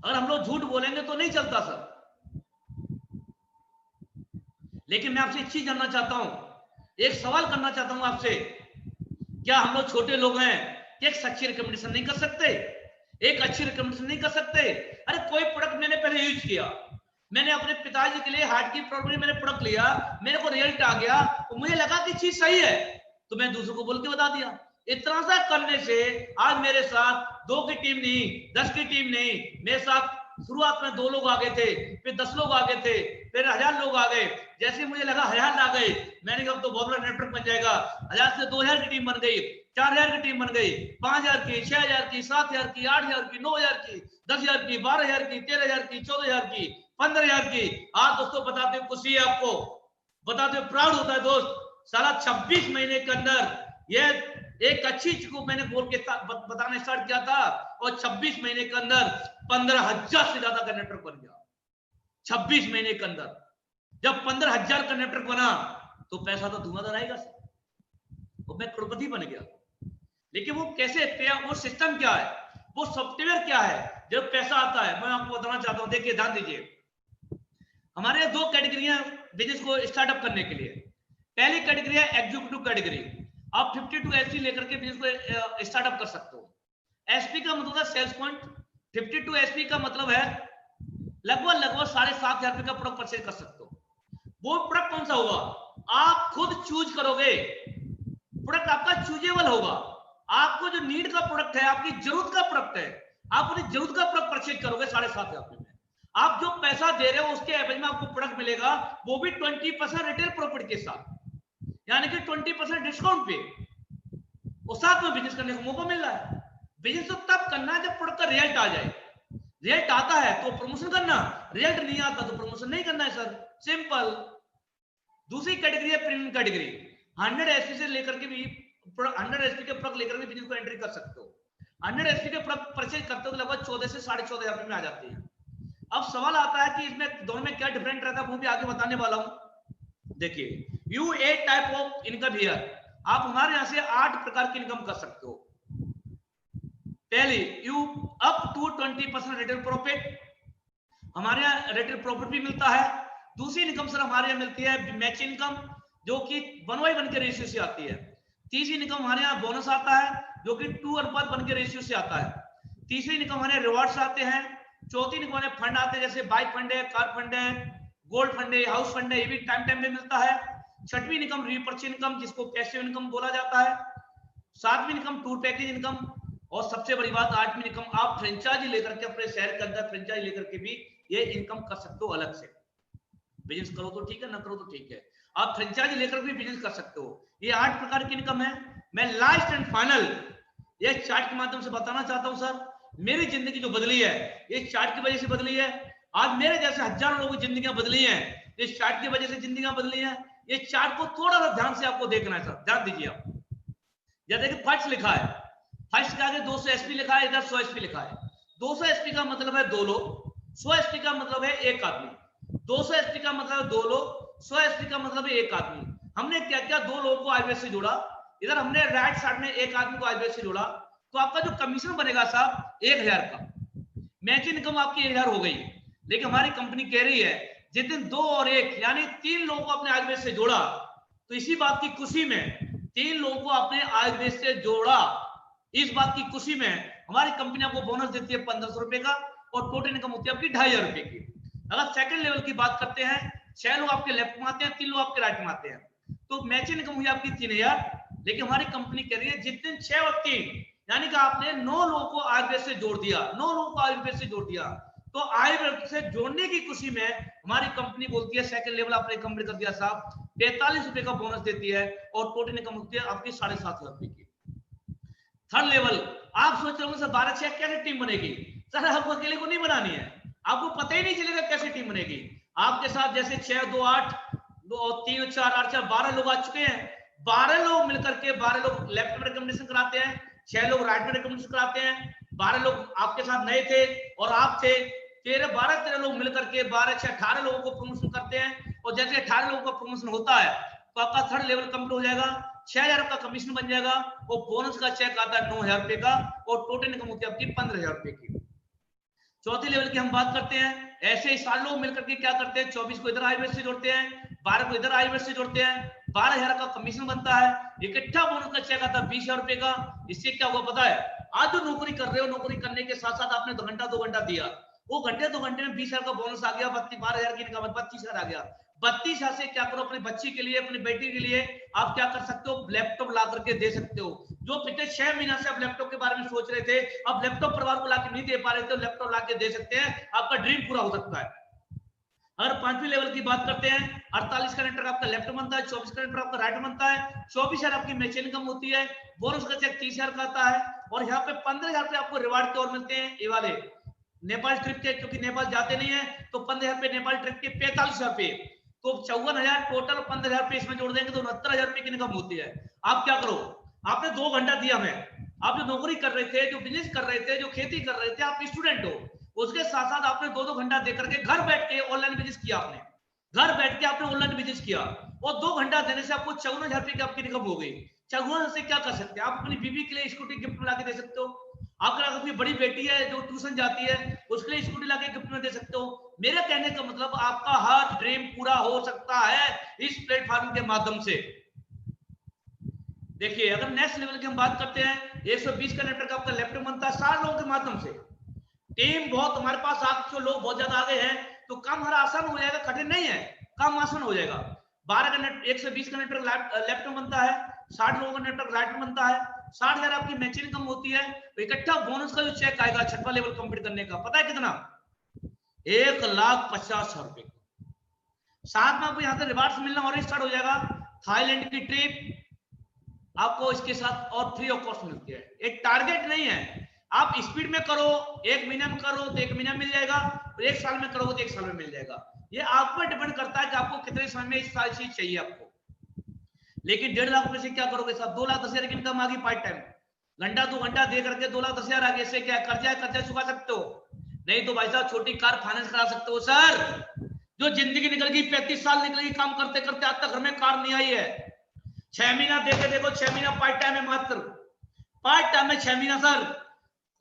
अगर हम लोग झूठ बोलेंगे तो नहीं चलता सर। लेकिन मैं आपसे एक चीज जानना चाहता हूं, एक सवाल करना चाहता हूं आपसे, क्या हम लोग छोटे लोग हैं कि एक सच्ची रिकमेंडेशन नहीं कर सकते? एक अच्छी रिकमेंडेशन नहीं कर सकते? अरे कोई प्रोडक्ट मैंने पहले यूज किया, मैंने अपने पिताजी के लिए हार्ट की प्रॉब्लम मैंने प्रोडक्ट लिया, मेरे को रिजल्ट आ गया, तो मुझे लगा कि चीज सही है, तो मैं दूसरों को बोल के बता दिया। इतना सा करने से आज मेरे साथ 2 की टीम नहीं, 10 की टीम नहीं, मेरे साथ शुरुआत में 2 लोग आ गए थे, फिर 10 लोग आ गए थे, फिर 1000 लोग आ गए। जैसे मुझे लगा 1000 आ गए, मैंने कहा तो बहुत बड़ा नेटवर्क बन जाएगा। 1000 से 2000 की टीम बन गई, 4000 की टीम बन गई, 5000 की, 6000 की, 7000 की, 8000 की, 9000 की, 10000 की, 12000 की, 13000 की, 14000 की, 15000 की। आज दोस्तों बताते हुए खुशी है आपको, बताते हुए प्राउड होता है दोस्त, साला 26 महीने के अंदर ये एक अच्छी चीज को मैंने बोल के बताना स्टार्ट किया था, और 26 महीने के अंदर 15000 से ज्यादा का नेटवर्क बन गया। 26 महीने के अंदर जब 15000 का नेटवर्क बना तो पैसा तो धुआंधार आएगा, वो मैं करोड़पति बन गया। लेकिन वो कैसे, वो सिस्टम क्या है, वो सॉफ्टवेयर क्या है, जब पैसा आता है। मैं आपको बताना चाहता हूं, देखिए ध्यान दीजिए, हमारे 2 कैटेगरियां बिजनेस को स्टार्टअप करने के लिए। पहली कैटेगरी है एग्जीक्यूटिव कैटेगरी, आप 52 एसपी लेकर के बिजनेस को स्टार्टअप कर सकते हो। एसपी का मतलब है सेल्स पॉइंट, 52 एसपी का मतलब है लगभग 7,500 रुपए का प्रोडक्ट परचेज कर सकते हो। वो प्रोडक्ट कौन सा होगा, आप खुद चूज करोगे, प्रोडक्ट आपका चूजेबल होगा। आपको जो नीड का प्रोडक्ट है, आपकी जरूरत का प्रोडक्ट है, आप अपनी जरूरत का प्रोडक्ट परचेज करोगे 7,500 रुपए में। आप जो पैसा दे रहे हो उसके एवज में आपको प्रोडक्ट मिलेगा, वो भी 20% रिटेल प्रॉफिट के साथ, यानी कि 20% डिस्काउंट पे, और साथ में बिजनेस करने का मौका मिल रहा है। बिजनेस तो तब करना है जब प्रोडक्ट का रिजल्ट आ जाए। रिजल्ट आता है तो प्रमोशन करना, रिजल्ट नहीं आता तो प्रमोशन नहीं करना है सर, सिंपल। दूसरी कैटेगरी है प्रीमियम कैटेगरी, 100 एसपी से लेकर के भी 100 एसपी के प्रोडक्ट लेकर भी बिजनेस को एंट्री कर सकते हो। 100 एसपी के प्रोडक्ट परचेज करते हो तो लगभग 14 से 14,500 में आ जाती है। अब सवाल आता है कि इसमें दोनों में क्या डिफरेंट रहता है, वो भी आगे बताने वाला हूं। देखिए, you 8 type of income here, आप हमारे यहां से 8 प्रकार की इनकम कर सकते हो। पहली, you up to 20% retail profit, हमारे यहाँ रिटेल प्रॉफिट भी मिलता है। दूसरी इनकम सर हमारे यहाँ मिलती है मैच इनकम, जो कि 1/1 के रेशियो से आती है। तीसरी इनकम हमारे यहाँ बोनस आता है, जो कि 2:1 के रेशियो से आता है। तीसरी इनकम हमारे रिवॉर्ड्स आते हैं। चौथी इनकम हमारे फंड आते हैं, जैसे बाइक फंड है, कार फंड है, गोल्ड फंड है, हाउस फंड है, ये भी टाइम टाइम पे मिलता है। छठवीं इनकम रीपर्चेज इनकम, जिसको पैसिव इनकम बोला जाता है। सातवीं इनकम टूर पैकेज इनकम, और सबसे बड़ी बात 8वीं इनकम, आप फ्रेंचाइजी लेकर के अपने शहर के अंदर फ्रेंचाइजी लेकर के भी ये इनकम कर सकते हो अलग से। बिजनेस करो तो ठीक है, ना करो तो ठीक है, आप फ्रेंचाइजी लेकर भी बिजनेस कर सकते हो। ये 8 प्रकार की इनकम है। मैं लास्ट एंड फाइनल ये चार्ट के माध्यम से बताना चाहता हूं सर, मेरी जिंदगी जो बदली है ये चार्ट की वजह से बदली है। आज मेरे जैसे हजारों लोगों की जिंदगियां बदली हैं, इस चार्ट की वजह से जिंदगियां बदली हैं। ये चार्ट को थोड़ा सा ध्यान से आपको देखना है सर, ध्यान दीजिए आप। या देखिए फर्स्ट लिखा है, फर्स्ट के आगे 200 एसपी लिखा है, इधर 100 एसपी लिखा है। 200 एसपी का मतलब है 2 लोग, 100 एसपी का मतलब है 1 आदमी। 200 एसपी का मतलब है 2 लोग, 100 एसपी का मतलब है 1 आदमी। हमने क्या किया, 2 लोगों को आईबीएस से जोड़ा, इधर हमने राइट साइड में 1 आदमी को आईबीएस से जोड़ा, तो आपका जो कमीशन बनेगा साहब 1000 का, मैच इनकम आपकी 1000 हो गई। लेकिन हमारी कंपनी कह रही है जिस दिन 2 और 1 यानी 3 लोगों को अपने आईबीएस से जोड़ा, तो इसी बात की खुशी में 3 लोगों को अपने आईबीएस से जोड़ा, इस बात की खुशी में हमारी कंपनी आपको बोनस देती है 1500 रुपए का, और टोटल इनकम होती है आपकी 2500 रुपए की। अगर सेकंड लेवल की बात करते हैं, 6 लोग आपके लेफ्ट में आते हैं, 3 लोग आपके राइट में आते हैं, तो मैचिंग इनकम हुई आपकी 3000। लेकिन हमारी कंपनी कह रही है जितने 6 और 3 यानी कि आपने 9 लोगों को आय से जोड़ दिया, 9 लोगों को आय से जोड़ दिया, तो आय से जोड़ने की खुशी में हमारी कंपनी बोलती है सेकंड लेवल आपने कंप्लीट कर दिया साहब, 43 रुपए का बोनस देती है और टोटल इनकम होती है आपकी 7500 रुपए की। थर्ड लेवल, आप सोच रहे हो सर 12-6 कैसे टीम बनेगी? सर आपको अकेले को नहीं बनानी है, आपको पता ही नहीं चलेगा कैसे टीम बनेगी। आपके साथ जैसे 6 2 8 2 3 4 8 4 12 लोग आ चुके हैं, 12 लोग मिलकर के 12 लोग लेफ्ट में रिकमेंडेशन कराते हैं, 6 लोग राइट में रिकमेंडेशन कराते हैं, 12 लोग आपके साथ नए थे और आप थे, 12-13 लोग मिलकर के 12-6 18 लोगों को प्रमोशन करते हैं। और जैसे 18 लोगों का प्रमोशन होता है तो आपका थर्ड लेवल कंप्लीट हो जाएगा, 6000 का कमीशन बन जाएगा और बोनस का चेक आता है 9000 रुपए का और टोटल इनकम होती है आपकी 15000 रुपए की। चौथे लेवल की हम बात करते हैं, ऐसे ही सारे लोग मिलकर के क्या करते हैं, 24 को इधर आई से जोड़ते हैं, 12 को इधर आई से जोड़ते हैं, 12000 का कमीशन बनता है, इकट्ठा बोनस का चेक आता है 20000 रुपए का। इससे क्या हुआ पता है, आज जो नौकरी कर रहे हो, नौकरी करने के साथ साथ आपने 2 घंटा दिया, वो घंटे 2 घंटे में 20000 का बोनस आ गया, 12000 की इनकम 32000 आ गया। 32000 से क्या करो, अपनी बच्ची के लिए, अपनी बेटी के लिए आप क्या कर सकते हो, लैपटॉप ला करके दे सकते हो। जो पिछले 6 महीना से आप लैपटॉप के बारे में सोच रहे थे, अब लैपटॉप परिवार को लाके नहीं दे पा रहे थे, लैपटॉप लाके दे सकते हैं, आपका ड्रीम पूरा हो सकता है। अगर 5वीं लेवल की बात करते हैं, 48 का नेटवर्क आपका लेफ्ट बनता है, 24 का नेटवर्क आपका राइट बनता है, 24000 आपकी मैचिंग इनकम होती है, बोनस का चेक 30000 का आता है और यहाँ पे 15000 रुपए आपको रिवार्ड के और मिलते हैं, ये वाले नेपाल ट्रिप के, क्योंकि नेपाल जाते नहीं है तो 15000 रुपए नेपाल ट्रिप के, 45000 रुपए, तो 54,000 टोटल, 15000 रुपए इसमें जोड़ देंगे तो 69,000 रुपए की इनकम होती है। आप क्या करो, आपने 2 घंटा दिया हमें, आप जो नौकरी कर रहे थे, जो बिजनेस कर रहे थे, जो खेती कर रहे थे, आप स्टूडेंट हो, उसके साथ साथ आपने 2-2 घंटा देकर के घर बैठ के ऑनलाइन बिजनेस किया, आपने घर बैठ के आपने ऑनलाइन बिजनेस किया और 2 घंटा देने से आपको 54,000 रुपए की आपकी इनकम हो गई। 54,000 से क्या कर सकते हैं आप, अपनी बीवी के लिए स्कूटी गिफ्ट में लाके दे सकते हो, अगर आपकी बड़ी बेटी है जो ट्यूशन जाती है उसके लिए स्कूटी लाके गिफ्ट में दे सकते हो। मेरे कहने का मतलब आपका हर ड्रीम पूरा हो सकता है इस प्लेटफॉर्म के माध्यम से। देखिए अगर नेक्स्ट लेवल की हम बात करते हैं, 120 का नेटवर्क आपका लेफ्ट में बनता है 60 लोगों के माध्यम से। टीम बहुत हमारे पास, आप लोग बहुत ज्यादा आगे हैं तो काम हमारा आसान हो जाएगा, कठिन नहीं है, काम आसान हो जाएगा। 12 का नेट 120 का नेटवर्क लेफ्ट में बनता है, 60 लोगों का नेटवर्क राइट में बनता है, 60,000 आपकी मैचिंग इनकम होती है, तो इकट्ठा बोनस का जो चेक आएगा 6वां लेवल कंप्लीट करने का, पता है कितना, 1,50,000 रुपए। साथ में आपको यहाँ से रिवार्ड्स मिलना और स्टार्ट हो जाएगा, थाईलैंड की ट्रिप आपको इसके साथ और फ्री ऑफ कॉस्ट मिलती है। एक टारगेट नहीं है, आप स्पीड में करो, 1 महीने में करो तो 1 महीने में मिल जाएगा, और 1 साल में करोगे तो 1 साल में मिल जाएगा। ये आप पर डिपेंड करता है कि आपको कितने समय में इस सारी चीज चाहिए आपको। लेकिन 1.5 लाख रुपए से क्या करोगे साहब, 2,10,000 की इनकम आ गई पार्ट टाइम, घंटा 2 घंटा दे करके 2,10,000 आ गए, इससे क्या कर्जा चुका सकते हो, नहीं तो भाई साहब छोटी कार फाइनेंस करा सकते हो। सर जो जिंदगी निकल गई, 35 साल निकल गई काम करते करते, आज तक घर में कार नहीं आई है। 6 महीना देके देखो, 6 महीना पार्ट टाइम है, मात्र पार्ट टाइम में 6 महीना सर,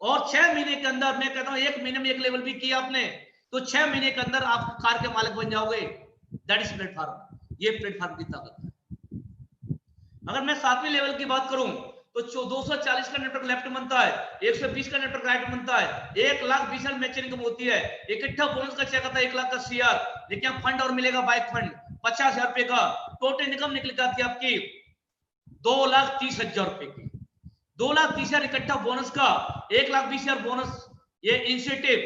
और 6 महीने के अंदर मैं कहता हूं 1 महीने में 1 लेवल भी किया आपने तो 6 महीने के अंदर आप कार के मालिक बन जाओगे। दैट इज प्लेटफॉर्म, ये प्लेटफॉर्म की ताकत है। अगर मैं 7वीं लेवल की बात करूं तो 240 का नेटवर्क लेफ्ट बनता है, 120 का नेटवर्क राइट बनता है, 1,20,000 मैचिंग इनकम होती है, इकट्ठा बोनस का चेक आता है 1,10,000, लेकिन फंड और मिलेगा बाइक फंड 50,000 रुपए का, टोटल इनकम निकल जाती है आपकी 2,30,000 रुपए की। 2,30,000 इकट्ठा बोनस का, 1,20,000 बोनस, ये इंसेंटिव।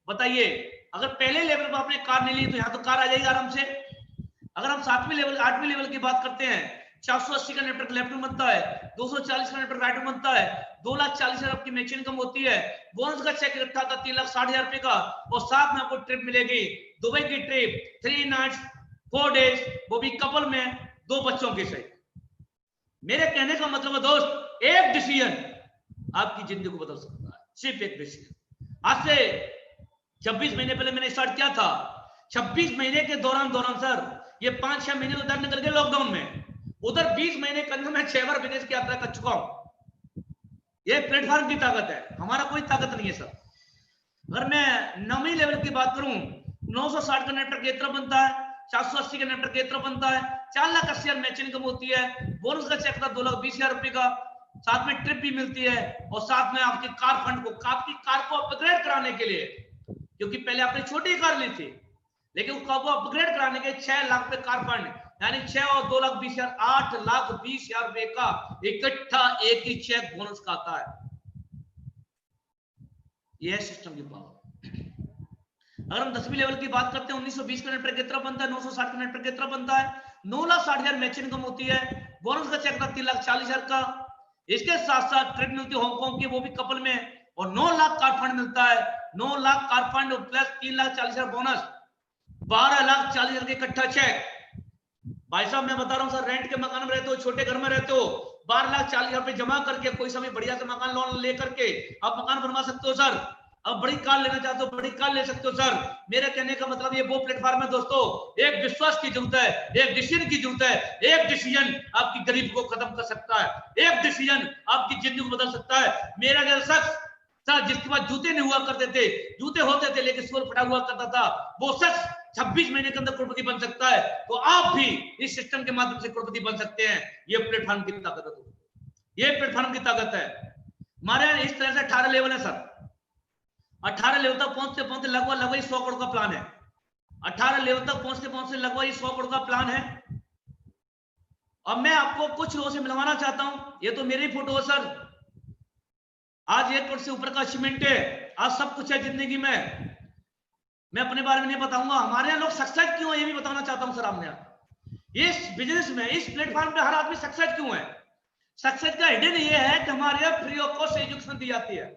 बताइए अगर पहले लेवल पर आपने कार नहीं ली तो यहाँ तो कार आ जाएगी आराम से। अगर हम 7वीं लेवल 8वीं लेवल की बात करते हैं, 480 का नेटवर्क लेफ्ट में बनता है, 240 का नेटवर्क राइट में बनता है, 2,40,000 आपकी मैचिंग इनकम होती है, बोनस का चेक इकट्ठा का 3,60,000 रुपए का, और साथ में आपको ट्रिप मिलेगी, दुबई की ट्रिप 3 नाइट्स 4 डेज, वो भी कपल में 2 बच्चों के साथ। मेरे कहने का मतलब है दोस्त, एक डिसीजन आपकी जिंदगी को बदल सकता है, सिर्फ एक डिसीजन। आज से 26 महीने पहले मैंने स्टार्ट किया था, 26 महीने के दौरान सर ये 5-6 महीने तो निकल गए लॉकडाउन में, उधर 20 महीने के अंदर मैं 6 बार विदेश की यात्रा कर चुका हूं। ये प्लेटफॉर्म की ताकत है, हमारा कोई ताकत नहीं है सर। अगर मैं 9वीं लेवल की बात करूं, 960 का नेटवर्क इतना बनता है, 480 का नेटवर्क इतना बनता है, 4,80,000 मैचिंग इनकम होती है, बोनस का चेक था 2,20,000 रुपए का, साथ में ट्रिप भी मिलती है, और साथ में आपके कार फंड को, आपकी कार को अपग्रेड कराने के लिए क्योंकि पहले आपने छोटी कार ली थी, लेकिन उसको अपग्रेड कराने के 6 लाख पे कार फंड, यानी 6 और 2,20,000 8,20,000 रुपए का इकट्ठा एक ही चेक बोनस का आता है। यह सिस्टम की पावर। अगर हम 10वीं लेवल की बात करते हैं, 1920 का नेट पर कितना बनता है, 960 का नेट पर कितना बनता है, 9,60,000 मैचिंग इनकम होती है। बोनस का चेक था 3,40,000 का। इसके साथ साथ ट्रेड मिलती है हांगकांग की, वो भी कपल में, और 9 लाख कार फंड मिलता है। 9 lakh car fund plus 3,40,000 bonus, 12,40,000 के इकट्ठा चेक। भाई साहब मैं बता रहा हूं सर, रेंट के मकान में रहते हो, छोटे घर में रहते हो, 12,40,000 रुपए जमा करके कोई सा भी बढ़िया से मकान लोन लेकर के आप मकान बनवा सकते हो सर। अब बड़ी कार लेना चाहते हो, बड़ी कार ले सकते हो सर। मेरे कहने का मतलब ये वो प्लेटफॉर्म है दोस्तों, एक विश्वास की जरूरत है, एक डिसीजन की जरूरत है। एक डिसीजन आपकी गरीब को खत्म कर सकता है, एक डिसीजन आपकी जिंदगी को बदल सकता है। मेरा जैसा शख्स सर, जिसके पास जूते नहीं हुआ करते थे, जूते होते थे लेकिन सोल फटा हुआ करता था, वो शख्स 26 महीने के अंदर करोड़पति बन सकता है। तो आप भी इस सिस्टम के माध्यम से करोड़पति बन सकते हैं। ये प्लेटफॉर्म की ताकत है, ये प्लेटफॉर्म की ताकत है। हमारे इस तरह से 18 लेवल है सर। 18 लेवल तक पहुंचते पहुंचते लगभग 100 करोड़ का प्लान है। 18 लेवल तक पहुंचते पहुंचते लगभग 100 करोड़ का प्लान है। अब मैं आपको कुछ लोगों से मिलवाना चाहता हूं। ये तो मेरी फोटो है सर। आज 1 करोड़ से ऊपर का अचीवमेंट है, आज सब कुछ है जिंदगी में। मैं अपने बारे में नहीं बताऊंगा, हमारे यहाँ लोग सक्सेस क्यों है ये भी बताना चाहता हूं सर। आपने इस बिजनेस में, इस प्लेटफॉर्म पे हर आदमी सक्सेस क्यों है? सक्सेस का हिडन ये है कि हमारे यहाँ फ्री ऑफ कॉस्ट एजुकेशन दी जाती है।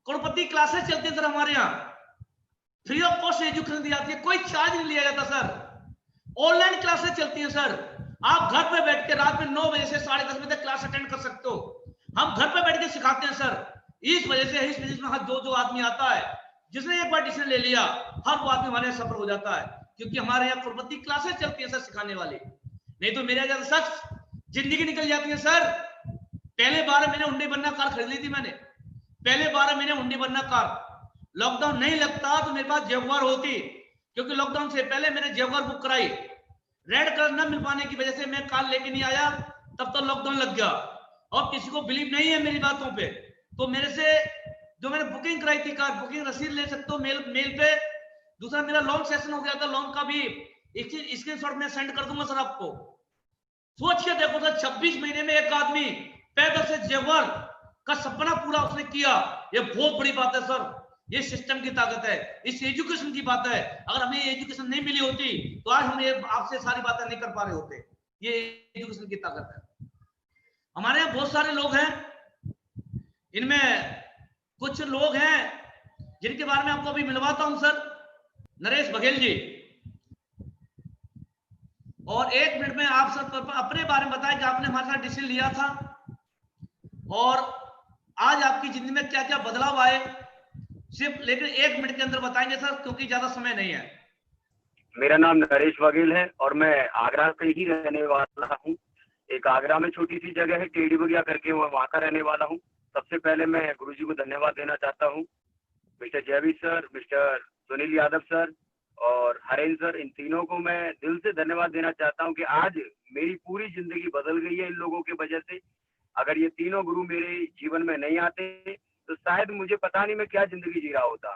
करोड़पति क्लासेस चलती है सर हमारे यहाँ, फ्री ऑफ कॉस्ट एजुकेशन दी जाती है, कोई चार्ज नहीं लिया जाता सर। ऑनलाइन क्लासेस चलती है सर। आप घर पे बैठ के रात में 9 बजे से 10:30 बजे तक क्लास अटेंड कर सकते हो। हम घर पे बैठ के सिखाते हैं सर। इस वजह से इस बिजनेस में हर जो आदमी आता है, जिसने एक बार डिसीजन ले लिया, हर वो आदमी हमारे सफल हो जाता है, क्योंकि हमारे यहाँ करोड़पति क्लासेस चलती है सर सिखाने वाली। नहीं तो मेरे जैसा शख्स जिंदगी निकल जाती है सर। पहले 12 महीने हुंडी बनना कार खरीद ली थी मैंने, पहले 12 महीने हुंडी बनना कार। लॉकडाउन नहीं लगता तो मेरे पास जगुआर होती, क्योंकि लॉकडाउन से पहले मैंने जगुआर बुक कराई। रेड कलर न मिल पाने की वजह से मैं कार लेके नहीं आया, तब तो लॉकडाउन लग गया। और किसी को बिलीव नहीं है मेरी बातों पे, तो मेरे से जो मैंने बुकिंग कराई थी कार, बुकिंग रसीद ले सकते हो मेल पे। दूसरा मेरा लॉन्ग सेशन हो गया था, लॉन्ग का भी स्क्रीनशॉट मैं सेंड कर दूंगा सर आपको। सोच के देखो सर, 26 महीने में एक आदमी पैदल से जगुआर का सपना पूरा उसने किया। ये बहुत बड़ी बात है सर। ये सिस्टम की ताकत है, इस एजुकेशन की बात है। अगर हमें एजुकेशन नहीं मिली होती तो आज हम ये आपसे सारी बातें नहीं कर पा रहे होते। ये एजुकेशन की ताकत है। हमारे यहाँ बहुत सारे लोग हैं, इनमें कुछ लोग हैं जिनके बारे में आपको अभी मिलवाता हूं सर। नरेश बघेल जी, और 1 मिनट में आप सब अपने बारे में बताएं कि आपने हमारे साथ डिसीजन लिया था और आज आपकी जिंदगी में क्या क्या बदलाव आए। सिर्फ लेकिन 1 मिनट के अंदर बताएंगे सर, क्योंकि ज्यादा समय नहीं है। मेरा नाम नरेश बघेल है और मैं आगरा का ही रहने वाला हूँ। एक आगरा में छोटी सी जगह है टेढ़ी बगिया करके, वहाँ का रहने वाला हूँ। सबसे पहले मैं गुरुजी को धन्यवाद देना चाहता हूँ। Mister Jaiveer sir, mister Sunil Yadav sir और हरेंद्र सर, इन तीनों को मैं दिल से धन्यवाद देना चाहता हूँ कि आज मेरी पूरी जिंदगी बदल गई है इन लोगों की वजह से। अगर ये तीनों गुरु मेरे जीवन में नहीं आते तो शायद मुझे पता नहीं मैं क्या जिंदगी जी रहा होता।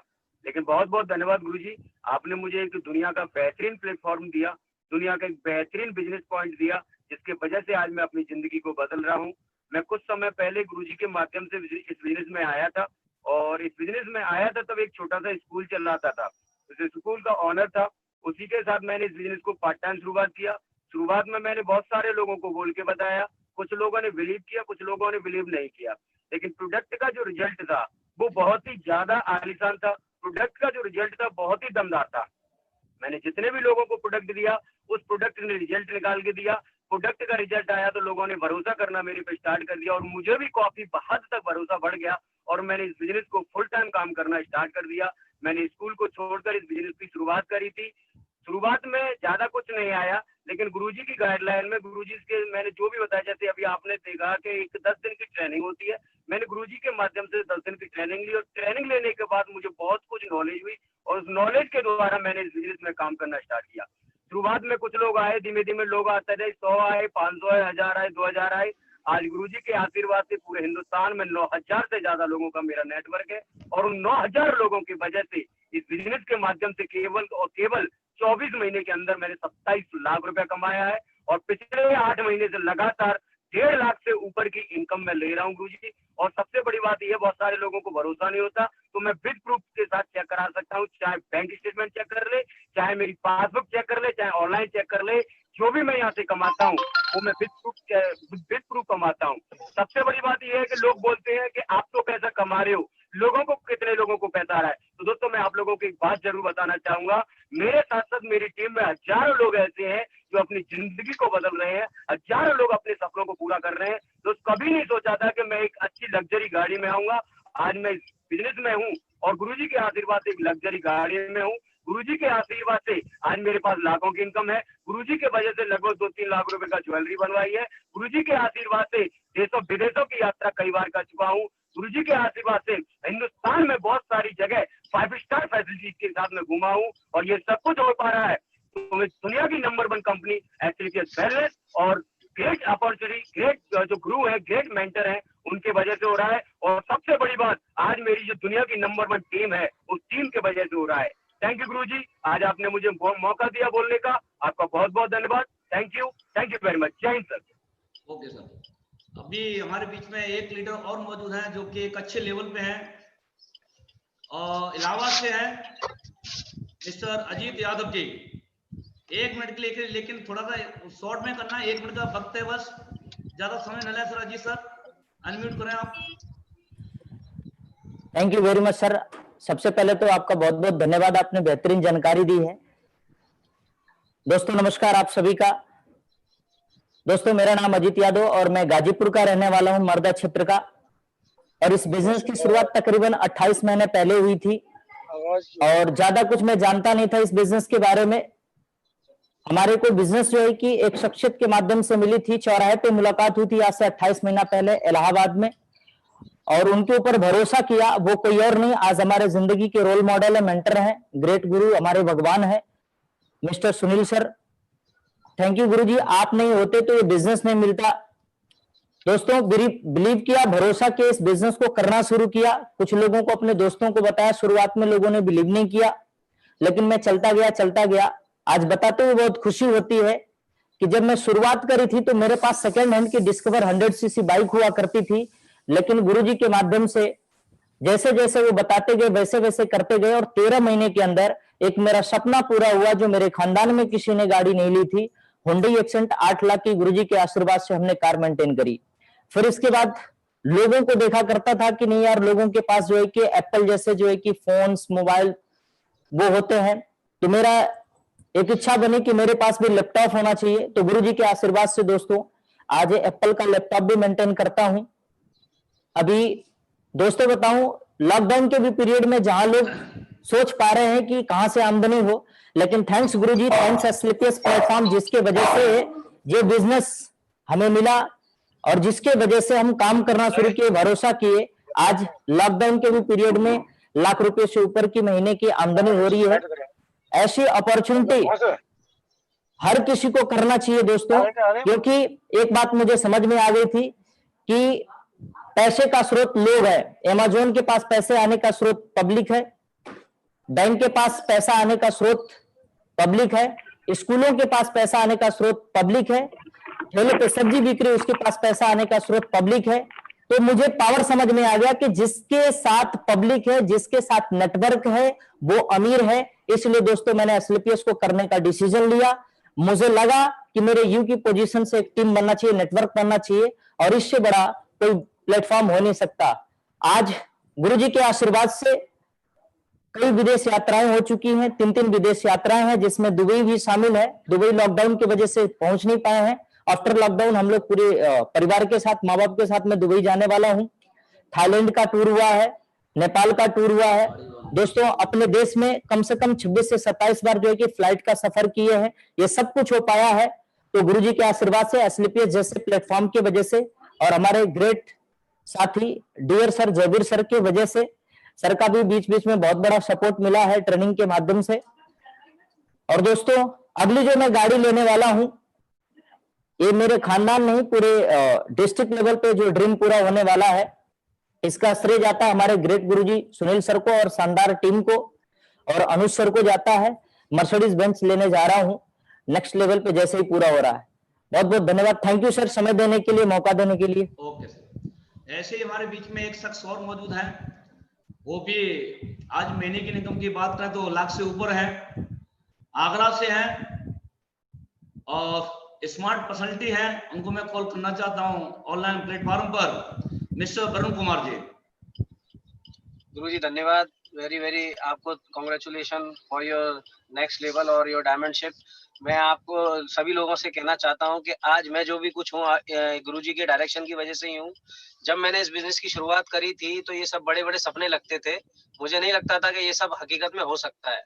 लेकिन बहुत बहुत धन्यवाद गुरुजी, आपने मुझे एक दुनिया का बेहतरीन प्लेटफॉर्म दिया, दुनिया का एक बेहतरीन बिजनेस पॉइंट दिया, जिसके वजह से आज मैं अपनी जिंदगी को बदल रहा हूँ। मैं कुछ समय पहले गुरुजी के माध्यम से इस बिजनेस में आया था, और इस बिजनेस में आया था तब एक छोटा सा स्कूल चल रहा था। उस स्कूल का ऑनर था, उसी के साथ मैंने इस बिजनेस को पार्ट टाइम शुरुआत किया। शुरुआत में मैंने बहुत सारे लोगों को बोल के बताया, कुछ लोगों ने बिलीव किया, कुछ लोगों ने बिलीव नहीं किया, लेकिन प्रोडक्ट का जो रिजल्ट था वो बहुत ही ज्यादा आलीशान था। प्रोडक्ट का जो रिजल्ट था बहुत ही दमदार था। मैंने जितने भी लोगों को प्रोडक्ट दिया, उस प्रोडक्ट ने रिजल्ट निकाल के दिया। प्रोडक्ट का रिजल्ट आया तो लोगों ने भरोसा करना मेरे पे स्टार्ट कर दिया, और मुझे भी काफी हद तक भरोसा बढ़ गया और मैंने इस बिजनेस को फुल टाइम काम करना स्टार्ट कर दिया। मैंने स्कूल को छोड़कर इस बिजनेस की शुरुआत करी थी। शुरुआत में ज्यादा कुछ नहीं आया, लेकिन गुरुजी की गाइडलाइन में, गुरुजी के मैंने जो भी बताया, जैसे अभी आपने देखा कि एक 10 दिन की ट्रेनिंग होती है, मैंने गुरुजी के माध्यम से 10 दिन की ट्रेनिंग ली, और ट्रेनिंग लेने के बाद मुझे बहुत कुछ नॉलेज हुई, और उस नॉलेज के द्वारा मैंने इस बिजनेस में काम करना स्टार्ट किया। शुरुआत में कुछ लोग आए, धीमे धीमे लोग आते रहे, 100 आए, 500 आए, 1000 आए, 2000 आए। आज गुरुजी के आशीर्वाद से पूरे हिंदुस्तान में 9,000 से ज्यादा लोगों का मेरा नेटवर्क है और उन 9,000 लोगों की वजह से इस बिजनेस के माध्यम से केवल 24 महीने के अंदर मैंने 27 लाख रुपया कमाया है और पिछले 8 महीने से लगातार 1.5 लाख से ऊपर की इनकम मैं ले रहा हूँ गुरुजी। और सबसे बड़ी बात यह, बहुत सारे लोगों को भरोसा नहीं होता, तो मैं विद प्रूफ के साथ चेक करा सकता हूँ। चाहे बैंक स्टेटमेंट चेक कर ले, चाहे मेरी पासबुक चेक कर ले, चाहे ऑनलाइन चेक कर ले, जो भी मैं यहाँ से कमाता हूँ वो मैं विद प्रूफ कमाता हूँ। सबसे बड़ी बात यह है कि लोग बोलते हैं कि आप तो पैसा कमा रहे हो, लोगों को कितने लोगों को पैसा आ रहा है। तो दोस्तों मैं आप लोगों को एक बात जरूर बताना चाहूंगा, मेरे साथ साथ मेरी टीम में हजारों लोग ऐसे हैं जो अपनी जिंदगी को बदल रहे हैं, हजारों लोग अपने सपनों को पूरा कर रहे हैं। दोस्त कभी नहीं सोचा था कि मैं एक अच्छी लग्जरी गाड़ी में आऊंगा, आज मैं इस बिजनेस में हूँ और गुरुजी के आशीर्वाद से एक लग्जरी गाड़ी में हूँ। गुरुजी के आशीर्वाद से आज मेरे पास लाखों की इनकम है। गुरुजी के वजह से लगभग 2-3 लाख रुपए का ज्वेलरी बनवाई है। गुरुजी के आशीर्वाद से देशों विदेशों की यात्रा कई बार कर चुका हूँ। गुरुजी के आशीर्वाद से हिंदुस्तान में बहुत सारी जगह 5 स्टार फैसिलिटीज के साथ में घूमा हूँ और ये सब कुछ हो पा रहा है तो दुनिया की नंबर 1 कंपनी एसलीपीएस वेलनेस और ग्रेट अपॉर्चुनिटी, ग्रेट जो गुरु है, ग्रेट मेंटर है, उनके वजह से हो रहा है। और सबसे बड़ी बात, आज मेरी जो दुनिया की नंबर 1 टीम है उस टीम के वजह से हो रहा है। थैंक यू गुरुजी, आज आपने मुझे मौका दिया बोलने का, आपका बहुत बहुत धन्यवाद। Thank you very much. जय हिंद सर। ओके सर, अभी हमारे बीच में एक लीडर और मौजूद है जो कि एक अच्छे लेवल पे है और इलाहाबाद से है, मिस्टर अजीत यादव जी। 1 मिनट के लिए, लेकिन थोड़ा सा शॉर्ट में करना है, 1 मिनट का वक्त है बस, ज्यादा समय न लें सर। अजीत सर अनम्यूट करें आप। Thank you very much sir. सबसे पहले तो आपका बहुत बहुत धन्यवाद, आपने बेहतरीन जानकारी दी है। दोस्तों नमस्कार आप सभी का। दोस्तों मेरा नाम अजीत यादव और मैं गाजीपुर का रहने वाला हूं, मर्दा क्षेत्र का। और इस बिजनेस की शुरुआत तकरीबन 28 महीने पहले हुई थी और ज्यादा कुछ मैं जानता नहीं था इस बिजनेस के बारे में। हमारे को बिजनेस जो है कि एक शख्सियत के माध्यम से मिली थी, चौराहे पे मुलाकात हुई थी आज से 28 महीना पहले इलाहाबाद में, और उनके ऊपर भरोसा किया। वो कोई और नहीं, आज हमारे जिंदगी के रोल मॉडल है, मेंटर हैं, ग्रेट गुरु, हमारे भगवान है, mister Sunil sir. Thank you गुरु जी, आप नहीं होते तो ये बिजनेस नहीं मिलता। दोस्तों बिलीव किया, भरोसा किया, इस बिजनेस को करना शुरू किया। कुछ लोगों को, अपने दोस्तों को बताया, शुरुआत में लोगों ने बिलीव नहीं किया, लेकिन मैं चलता गया। आज बताते हुए बहुत खुशी होती है कि जब मैं शुरुआत करी थी तो मेरे पास सेकेंड हैंड की डिस्कवर 100 सीसी बाइक हुआ करती थी, लेकिन गुरुजी के माध्यम से जैसे जैसे वो बताते गए वैसे वैसे करते गए और 13 महीने के अंदर एक मेरा सपना पूरा हुआ जो मेरे खानदान में किसी ने गाड़ी नहीं ली थी। हुंडई एक्सेंट 8 लाख की गुरुजी के आशीर्वाद से हमने कार मेंटेन करी। फिर इसके बाद लोगों को देखा करता था कि नहीं यार, लोगों के पास जो है कि एप्पल जैसे जो है कि फोन्स, मोबाइल वो होते हैं, तो मेरा एक इच्छा बनी कि मेरे पास भी लैपटॉप होना चाहिए। तो गुरुजी के आशीर्वाद से दोस्तों आज एप्पल का लैपटॉप भी मेंटेन करता हूं। अभी दोस्तों बताऊं, लॉकडाउन के भी पीरियड में जहां लोग सोच पा रहे हैं कि कहां से आमदनी हो, लेकिन थैंक्स गुरुजी, थैंक्स एसलीपीएस प्लेटफॉर्म, जिसके वजह से ये बिजनेस हमें मिला और जिसके वजह से हम काम करना शुरू किए, भरोसा किए। आज लॉकडाउन के भी पीरियड में लाख रुपए से ऊपर की महीने की आमदनी हो रही है। ऐसी अपॉर्चुनिटी हर किसी को करना चाहिए दोस्तों, क्योंकि एक बात मुझे समझ में आ गई थी कि पैसे का स्रोत लोग है। अमेज़न के पास पैसे आने का स्रोत पब्लिक है, बैंक के पास पैसा आने का स्रोत पब्लिक है, स्कूलों के पास पैसा आने का स्रोत पब्लिक है, ठेले पे सब्जी बिक्री उसके पास पैसा आने का स्रोत पब्लिक है। तो मुझे पावर समझ में आ गया कि जिसके साथ पब्लिक है, जिसके साथ नेटवर्क है, वो अमीर है। इसलिए दोस्तों मैंने एसलीपीएस को करने का डिसीजन लिया। मुझे लगा कि मेरे यू की पोजीशन से एक टीम बनना चाहिए, नेटवर्क बनना चाहिए, और इससे बड़ा कोई प्लेटफॉर्म हो नहीं सकता। आज गुरुजी के आशीर्वाद से कई विदेश यात्राएं हो चुकी हैं, 3 विदेश यात्राएं हैं, जिसमें दुबई भी शामिल है। दुबई लॉकडाउन की वजह से पहुंच नहीं पाए हैं। आफ्टर लॉकडाउन हम लोग पूरे परिवार के साथ, माँ बाप के साथ मैं दुबई जाने वाला हूं। थाईलैंड का टूर हुआ है, नेपाल का टूर हुआ है। दोस्तों अपने देश में कम से कम 26 से 27 बार जो है कि फ्लाइट का सफर किए हैं। ये सब कुछ हो पाया है तो गुरुजी के आशीर्वाद से, एसलीपीएस जैसे प्लेटफॉर्म की वजह से, और हमारे ग्रेट साथी डियर सर जयवीर सर की वजह से। सर का भी बीच बीच में बहुत बड़ा सपोर्ट मिला है ट्रेनिंग के माध्यम से। और दोस्तों अगली जो मैं गाड़ी लेने वाला हूं ये मेरे खानदान नहीं, पूरे डिस्ट्रिक्ट लेवल पे जो ड्रीम पूरा होने वाला है, इसका श्रेय जाता है हमारे ग्रेट गुरुजी सुनील सर को और शानदार टीम को, और अनुज सर को जाता है। मर्सिडीज बेंच लेने जा रहा हूं नेक्स्ट लेवल पे जैसे ही पूरा हो रहा है। बहुत बहुत धन्यवाद, थैंक यू सर, समय देने के लिए, मौका देने के लिए। Okay sir. ऐसे ही हमारे बीच में एक शख्स और मौजूद है, वो भी आज महीने की इनकम की बात करें तो लाख से ऊपर है, आगरा से है और स्मार्ट पर्सनालिटी है। उनको मैं कॉल करना चाहता हूं ऑनलाइन प्लेटफॉर्म पर, मिस्टर वरुण कुमार जी। गुरुजी धन्यवाद, वेरी वेरी आपको congratulation for your next level और योर डायमंडशिप। मैं आपको सभी लोगों से कहना चाहता हूं कि आज मैं जो भी कुछ हूँ गुरुजी के डायरेक्शन की वजह से ही हूँ। जब मैंने इस बिजनेस की शुरुआत करी थी तो ये सब बड़े बड़े सपने लगते थे, मुझे नहीं लगता था कि ये सब हकीकत में हो सकता है।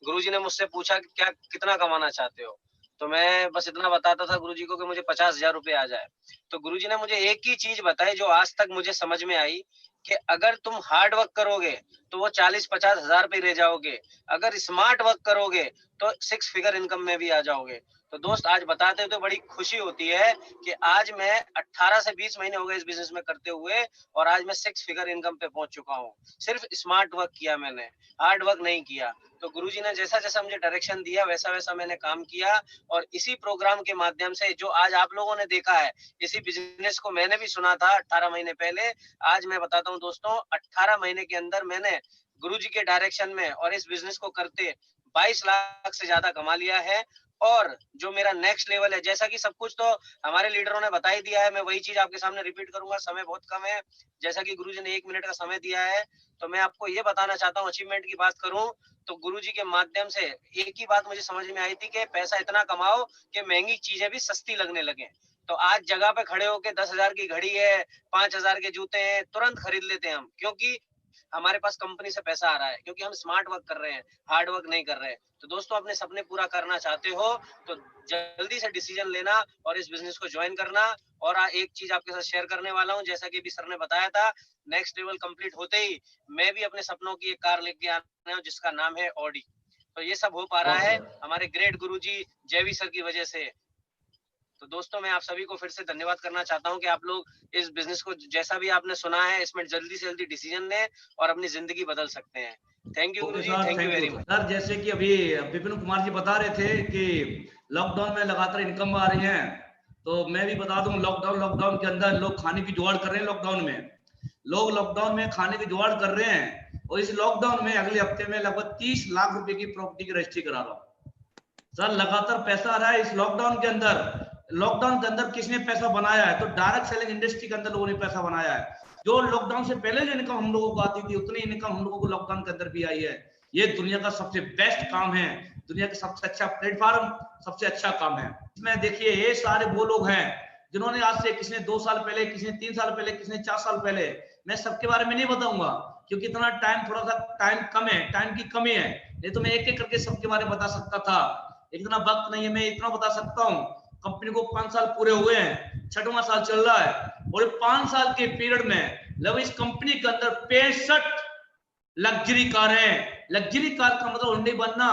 गुरुजी ने मुझसे पूछा कि क्या कितना कमाना चाहते हो, तो मैं बस इतना बताता था गुरुजी को कि मुझे 50,000 रुपए आ जाए। तो गुरुजी ने मुझे एक ही चीज बताई जो आज तक मुझे समझ में आई कि अगर तुम हार्ड वर्क करोगे तो वो 40-50 हजार पे रह जाओगे, अगर स्मार्ट वर्क करोगे तो 6 फिगर इनकम में भी आ जाओगे। तो दोस्त आज बताते हैं तो बड़ी खुशी होती है कि आज मैं 18 से 20 महीने हो गए इस बिजनेस में करते हुए और आज मैं 6 फिगर इनकम पे पहुंच चुका हूँ। सिर्फ स्मार्ट वर्क किया मैंने, हार्ड वर्क नहीं किया। तो गुरुजी ने जैसा जैसा मुझे डायरेक्शन दिया वैसा वैसा मैंने काम किया और इसी प्रोग्राम के माध्यम से जो आज आप लोगों ने देखा है, इसी बिजनेस को मैंने भी सुना था 18 महीने पहले। आज मैं बताता हूँ दोस्तों, 18 महीने के अंदर मैंने गुरुजी के डायरेक्शन में और इस बिजनेस को करते 22 लाख से ज्यादा कमा लिया है। और जो मेरा नेक्स्ट लेवल है, जैसा कि सब कुछ तो हमारे लीडरों ने बता ही दिया है, मैं वही चीज आपके सामने रिपीट करूंगा, समय बहुत कम है। जैसा कि गुरुजी ने 1 मिनट का समय दिया है, तो मैं आपको ये बताना चाहता हूँ, अचीवमेंट की बात करूं तो गुरुजी के माध्यम से एक ही बात मुझे समझ में आई थी कि पैसा इतना कमाओ कि महंगी चीजें भी सस्ती लगने लगे। तो आज जगह पे खड़े होके 10,000 की घड़ी है, 5,000 के जूते हैं, तुरंत खरीद लेते हैं हम, क्योंकि हमारे पास कंपनी से पैसा आ रहा है, क्योंकि हम स्मार्ट वर्क कर रहे हैं, हार्ड वर्क नहीं कर रहे हैं। तो दोस्तों, अपने सपने पूरा करना चाहते हो तो जल्दी से डिसीजन लेना और इस बिजनेस को ज्वाइन करना। और एक चीज आपके साथ शेयर करने वाला हूँ, जैसा कि भी सर ने बताया था, नेक्स्ट लेवल कंप्लीट होते ही मैं भी अपने सपनों की एक कार लेके आने हूँ जिसका नाम है ऑडी। तो ये सब हो पा रहा है हमारे ग्रेट गुरुजी जयवी सर की वजह से। तो दोस्तों, मैं आप सभी को फिर से धन्यवाद करना चाहता हूं कि आप लोग इस बिजनेस को जैसा भी आपने सुना है, इसमें जल्दी से जल्दी डिसीजन लें और अपनी जिंदगी बदल सकते हैं। Thank you Guruji, thank you very much. Sir, जैसे कि अभी विपिन कुमार जी बता रहे थे कि लॉकडाउन में लगातार इनकम आ रही है, तो मैं भी बता दूं, लॉकडाउन के अंदर लोग खाने की जुगाड़ कर रहे हैं। लॉकडाउन में खाने की जुगाड़ कर रहे हैं और इस लॉकडाउन में अगले हफ्ते में लगभग 30 लाख रुपए की प्रॉपर्टी की रजिस्ट्री करा रहा हूँ। सर, लगातार पैसा आ रहा है इस लॉकडाउन के अंदर किसने पैसा बनाया है? तो डायरेक्ट सेलिंग इंडस्ट्री के अंदर लोगों ने पैसा बनाया है। जो लॉकडाउन से पहले जो इनकम हम लोगों को आती थी, उतनी इनकम हम लोगों को लॉकडाउन के अंदर भी आई है। ये दुनिया का सबसे बेस्ट काम है, दुनिया का सबसे अच्छा प्लेटफॉर्म, सबसे अच्छा काम है। इसमें देखिए, ये सारे वो लोग हैं जिन्होंने आज से, किसने 2 साल पहले, किसने 3 साल पहले, किसने 4 साल पहले, मैं सबके बारे में नहीं बताऊंगा क्योंकि इतना टाइम, थोड़ा सा टाइम कम है, टाइम की कमी है। नहीं तो मैं एक एक करके सबके बारे में बता सकता था, इतना वक्त नहीं है। मैं इतना बता सकता हूँ, कंपनी को 5 साल पूरे हुए हैं, 6वां साल चल रहा है और 5 साल के पीरियड में मतलब इस कंपनी के अंदर 65 लग्जरी कार है। लग्जरी कार का मतलब हुंडई बनना,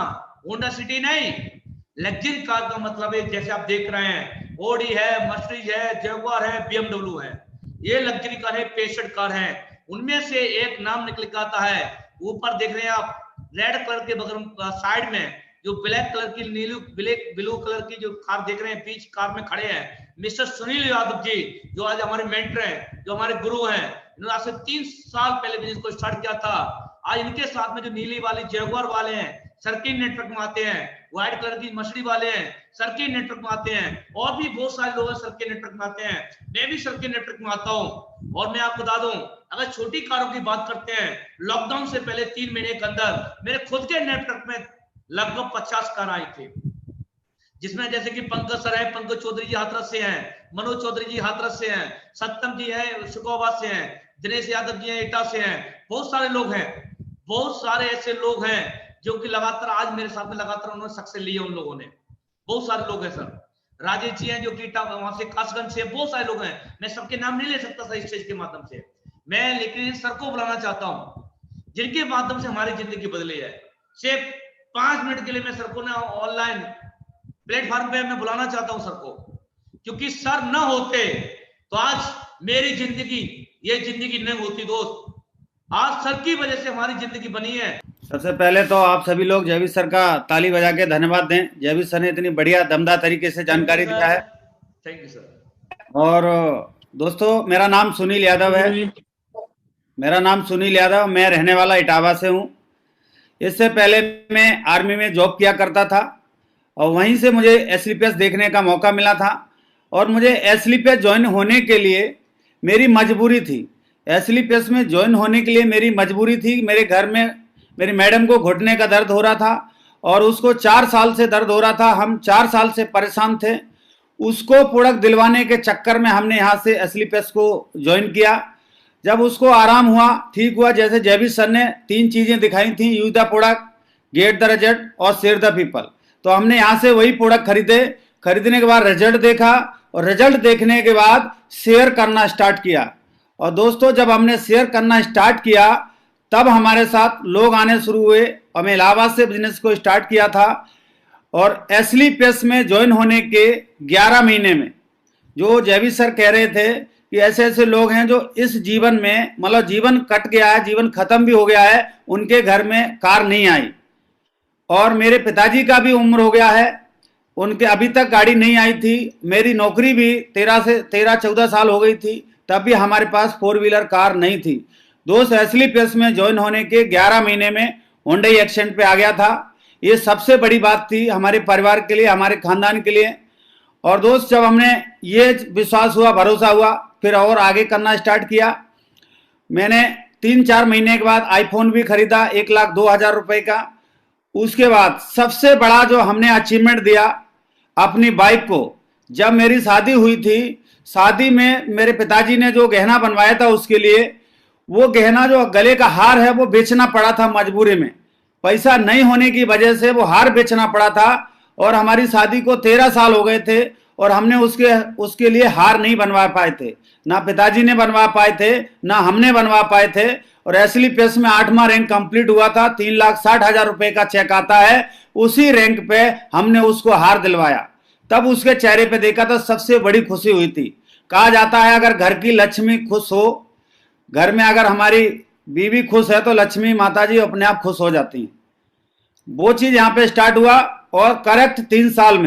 होंडा सिटी नहीं। लग्जरी कार का मतलब है, जैसे आप देख रहे हैं, ऑडी है, मर्सिडीज है, जगुआर है, बीएमडब्ल्यू है। ये लग्जरी कार है, 65 कार है। उनमें से एक नाम निकल के आता है, ऊपर देख रहे हैं आप, रेड कलर के बगल साइड में जो ब्लैक कलर की, ब्लू कलर की जो कार देख रहे हैं, बीच कार में खड़े हैं मिस्टर सुनील यादव जी, जो आज हमारे मेंटर हैं, जो हमारे गुरु हैं। इन्होंने आज से 3 साल पहले बिजनेस को स्टार्ट किया था। आज इनके साथ में जो नीली वाली जगुआर वाले हैं, सर्किट नेटवर्क में आते हैं, व्हाइट कलर की मछली वाले हैं, सर्किट नेटवर्क में आते हैं, और भी बहुत सारे लोग सर्किट नेटवर्क में आते हैं। मैं भी सर्किट नेटवर्क में आता हूँ। और मैं आपको बता दूं, अगर छोटी कारों की बात करते हैं, लॉकडाउन से पहले 3 महीने के अंदर मेरे खुद के नेटवर्क में लगभग 50 कार आई थी, जिसमें जैसे कि पंकज सर है, पंकज चौधरी जी हाथरस से हैं, मनोज चौधरी जी हाथरस से हैं, सत्यम जी है शुकोबाद से हैं, दिनेश यादव जी हैं एटा से हैं। बहुत सारे लोग हैं, बहुत सारे ऐसे लोग हैं जो कि लगातार आज मेरे साथ में लगातार उन्होंने सक्सेस ली है। उन लोगों ने, बहुत सारे लोग हैं सर। राजेश जी हैं जो कि वहां से कासगंज से, बहुत सारे लोग हैं। मैं सबके नाम नहीं ले सकता सर स्टेज के माध्यम से मैं, लेकिन सर को बुलाना चाहता हूं जिनके माध्यम से हमारी जिंदगी बदली है। सिर्फ 5 मिनट के लिए मैं सर को ना ऑनलाइन प्लेटफॉर्म पे मैं बुलाना चाहता हूं सर को। क्योंकि सर न होते तो आज मेरी जिंदगी ये जिंदगी नहीं होती दोस्त। आज सर की वजह से हमारी जिंदगी बनी है। सबसे पहले तो आप सभी लोग जयवीर सर का ताली बजा के धन्यवाद दें। जयवीर सर ने इतनी बढ़िया दमदार तरीके से जानकारी दिया है। Thank you sir. और दोस्तों, मेरा नाम सुनील यादव है। मैं रहने वाला इटावा से हूँ। इससे पहले मैं आर्मी में जॉब किया करता था और वहीं से मुझे एसलीपीएस देखने का मौका मिला था। और मुझे एसलीपीएस ज्वाइन होने के लिए मेरी मजबूरी थी। एसलीपीएस में ज्वाइन होने के लिए मेरी मजबूरी थी। मेरे घर में मेरी मैडम को घुटने का दर्द हो रहा था और उसको 4 साल से दर्द हो रहा था। हम 4 साल से परेशान थे। उसको प्रोडक्ट दिलवाने के चक्कर में हमने यहाँ से एसलीपीएस को ज्वाइन किया। जब उसको आराम हुआ, ठीक हुआ, जैसे जयवीर सर ने 3 चीज़ें दिखाई थी, use the product, get the result और शेयर द पीपल, तो हमने यहाँ से वही प्रोडक्ट खरीदे। खरीदने के बाद रिजल्ट देखा और रिजल्ट देखने के बाद शेयर करना स्टार्ट किया। और दोस्तों, जब हमने शेयर करना स्टार्ट किया तब हमारे साथ लोग आने शुरू हुए और मैं इलाहाबाद से बिजनेस को स्टार्ट किया था। और एसलीपीएस में ज्वाइन होने के 11 महीने में जो जयवीर सर कह रहे थे कि ऐसे ऐसे लोग हैं जो इस जीवन में, मतलब जीवन कट गया है, जीवन खत्म भी हो गया है, उनके घर में कार नहीं आई। और मेरे पिताजी का भी उम्र हो गया है, उनके अभी तक गाड़ी नहीं आई थी। मेरी नौकरी भी 13-14 साल हो गई थी, तब भी हमारे पास 4 व्हीलर कार नहीं थी। दोस्त, एसलीपीएस में ज्वाइन होने के 11 महीने में होंडा एक्सेंट पे आ गया था। ये सबसे बड़ी बात थी हमारे परिवार के लिए, हमारे खानदान के लिए। और दोस्त, जब हमने ये विश्वास हुआ, भरोसा हुआ, फिर और आगे करना स्टार्ट किया। मैंने 3-4 महीने के बाद आईफोन भी खरीदा 1,02,000 रुपए का। उसके बाद सबसे बड़ा जो हमने अचीवमेंट दिया अपनी बाइक को, जब मेरी शादी हुई थी, शादी में मेरे पिताजी ने जो गहना बनवाया था उसके लिए, वो गहना जो गले का हार है वो बेचना पड़ा था मजबूरी में। पैसा नहीं होने की वजह से वो हार बेचना पड़ा था। और हमारी शादी को 13 साल हो गए थे और हमने उसके लिए हार नहीं बनवा पाए थे। ना पिताजी ने बनवा पाए थे, ना हमने बनवा पाए थे। और एसलीपीएस में 8वां रैंक कंप्लीट हुआ था, 3,60,000 रुपए का चेक आता है, उसी रैंक पे हमने उसको हार दिलवाया। तब उसके चेहरे पे देखा तो सबसे बड़ी खुशी हुई थी। कहा जाता है अगर घर की लक्ष्मी खुश हो, घर में अगर हमारी बीवी खुश है तो लक्ष्मी माता जी अपने आप खुश हो जाती हैं। वो चीज यहाँ पे स्टार्ट हुआ। और करेक्ट 3 साल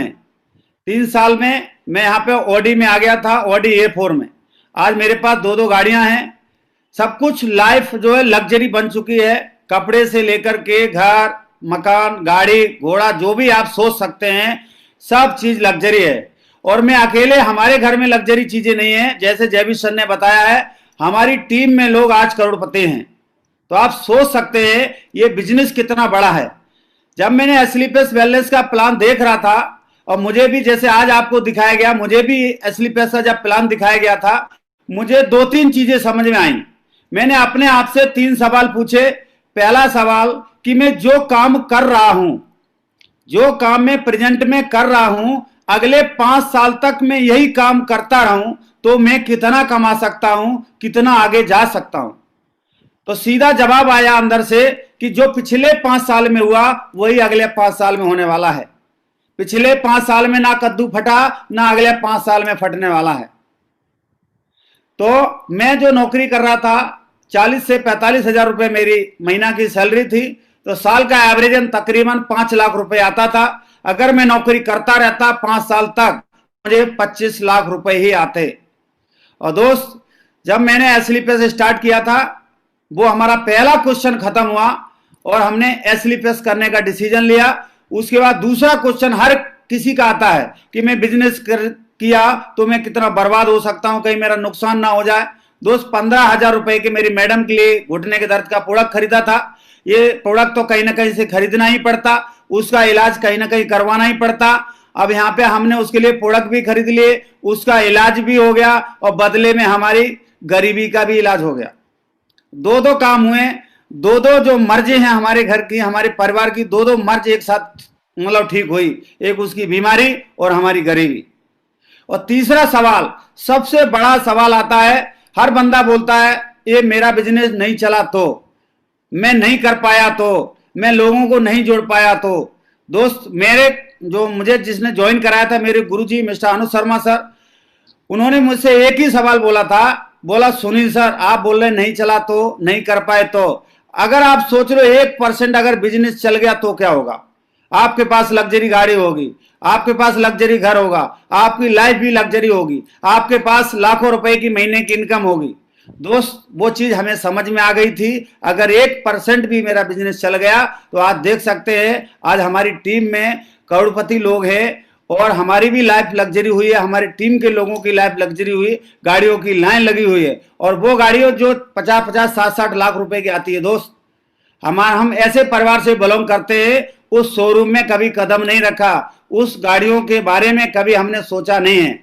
में मैं यहाँ पे ऑडी में आ गया था, ऑडी A4 में। आज मेरे पास 2 गाड़ियां हैं। सब कुछ लाइफ जो है लग्जरी बन चुकी है। कपड़े से लेकर के घर, मकान, गाड़ी, घोड़ा, जो भी आप सोच सकते हैं, सब चीज लग्जरी है। और मैं अकेले, हमारे घर में लग्जरी चीजें नहीं है। जैसे जयवीर सर ने बताया है, हमारी टीम में लोग आज करोड़पति हैं। तो आप सोच सकते हैं ये बिजनेस कितना बड़ा है। जब मैंने एसलीपीएस वेलनेस का प्लान देख रहा था, और मुझे भी जैसे आज आपको दिखाया गया, मुझे भी एसलीपीएस का जब प्लान दिखाया गया था, मुझे 2-3 चीजें समझ में आई। मैंने अपने आप से 3 सवाल पूछे। पहला सवाल कि मैं जो काम कर रहा हूं, जो काम मैं प्रेजेंट में कर रहा हूं, अगले 5 साल तक मैं यही काम करता रहूं तो मैं कितना कमा सकता हूं, कितना आगे जा सकता हूं। तो सीधा जवाब आया अंदर से कि जो पिछले 5 साल में हुआ वही अगले 5 साल में होने वाला है। पिछले 5 साल में ना कद्दू फटा, ना अगले 5 साल में फटने वाला है। तो मैं जो नौकरी कर रहा था, 40 से 45 हजार रुपए मेरी महीना की सैलरी थी। तो साल का एवरेजन तकरीबन 5 लाख रुपए आता था। अगर मैं नौकरी करता रहता 5 साल तक, मुझे 25 लाख रुपए ही आते। और दोस्त, जब मैंने एसलीपीएस स्टार्ट किया था, वो हमारा पहला क्वेश्चन खत्म हुआ और हमने एसलीपीएस करने का डिसीजन लिया। उसके बाद दूसरा क्वेश्चन हर किसी का आता है कि मैं बिजनेस किया तो मैं कितना बर्बाद हो सकता हूं, कहीं मेरा नुकसान ना हो जाए। दोस्त, 15,000 रुपए के मेरी मैडम के लिए घुटने के दर्द का प्रोडक्ट खरीदा था। ये प्रोडक्ट तो कहीं ना कहीं से खरीदना ही पड़ता, उसका इलाज कहीं ना कहीं करवाना ही पड़ता। अब यहाँ पे हमने उसके लिए प्रोडक्ट भी खरीद लिए, उसका इलाज भी हो गया और बदले में हमारी गरीबी का भी इलाज हो गया। 2 काम हुए। 2 जो मर्जें हैं हमारे घर की, हमारे परिवार की, 2 मर्ज एक साथ मतलब ठीक हुई। एक उसकी बीमारी और हमारी गरीबी। और तीसरा सवाल, सबसे बड़ा सवाल आता है, हर बंदा बोलता है ये मेरा बिजनेस नहीं चला तो, मैं नहीं कर पाया तो, मैं लोगों को नहीं जोड़ पाया तो। दोस्त, मुझे जिसने ज्वाइन कराया था, मेरे गुरुजी मिस्टर अनुज शर्मा सर, उन्होंने मुझसे एक ही सवाल बोला था, बोला सुनील सर आप बोल रहे नहीं चला तो, नहीं कर पाए तो, अगर आप सोच रहे हो 1% अगर बिजनेस चल गया तो क्या होगा? आपके पास लग्जरी गाड़ी होगी, आपके पास लग्जरी घर होगा, आपकी लाइफ भी लग्जरी होगी, आपके पास लाखों रुपए की महीने की इनकम होगी। दोस्त वो चीज हमें समझ में आ गई थी। अगर 1% भी मेरा बिजनेस चल गया तो आज देख सकते हैं, आज हमारी टीम में करोड़पति लोग हैं और हमारी भी लाइफ लग्जरी हुई है, हमारी टीम के लोगों की लाइफ लग्जरी हुई, गाड़ियों की लाइन लगी हुई है और वो गाड़ियों जो 50-50, 60-60 लाख रुपए की आती है। दोस्त हम ऐसे परिवार से बिलोंग करते हैं, उस शोरूम में कभी कदम नहीं रखा, उस गाड़ियों के बारे में कभी हमने सोचा नहीं है।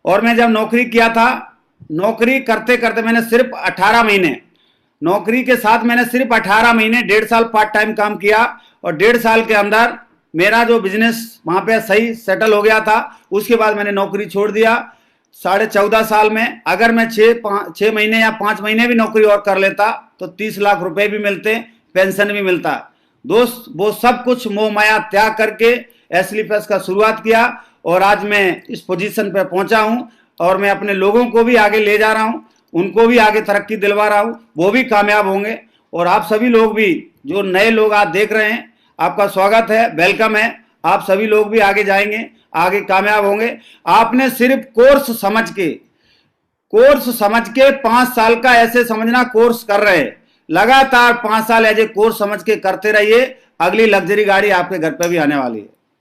और मैं जब नौकरी किया था, नौकरी करते करते मैंने सिर्फ 18 महीने नौकरी के साथ मैंने सिर्फ 18 महीने 1.5 साल पार्ट टाइम काम किया और 1.5 साल के अंदर मेरा जो बिजनेस वहां पे सही सेटल हो गया था। उसके बाद मैंने नौकरी छोड़ दिया। 14.5 साल में अगर मैं 6 महीने या 5 महीने भी नौकरी और कर लेता तो 30 लाख रुपए भी मिलते, पेंशन भी मिलता। दोस्त वो सब कुछ मोह माया त्याग करके एसलीपीएस का शुरुआत किया और आज मैं इस पोजीशन पे पहुंचा हूं और मैं अपने लोगों को भी आगे ले जा रहा हूं, उनको भी आगे तरक्की दिलवा रहा हूं, वो भी कामयाब होंगे। और आप सभी लोग भी जो नए लोग आप देख रहे हैं, आपका स्वागत है, वेलकम है। आप सभी लोग भी आगे जाएंगे, आगे कामयाब होंगे। आपने सिर्फ कोर्स समझ के 5 साल का ऐसे समझना कोर्स कर रहे हैं, लगातार 5 साल ऐसे कोर्स समझ के करते रहिए, अगली लग्जरी गाड़ी आपके घर पे भी आने वाली है।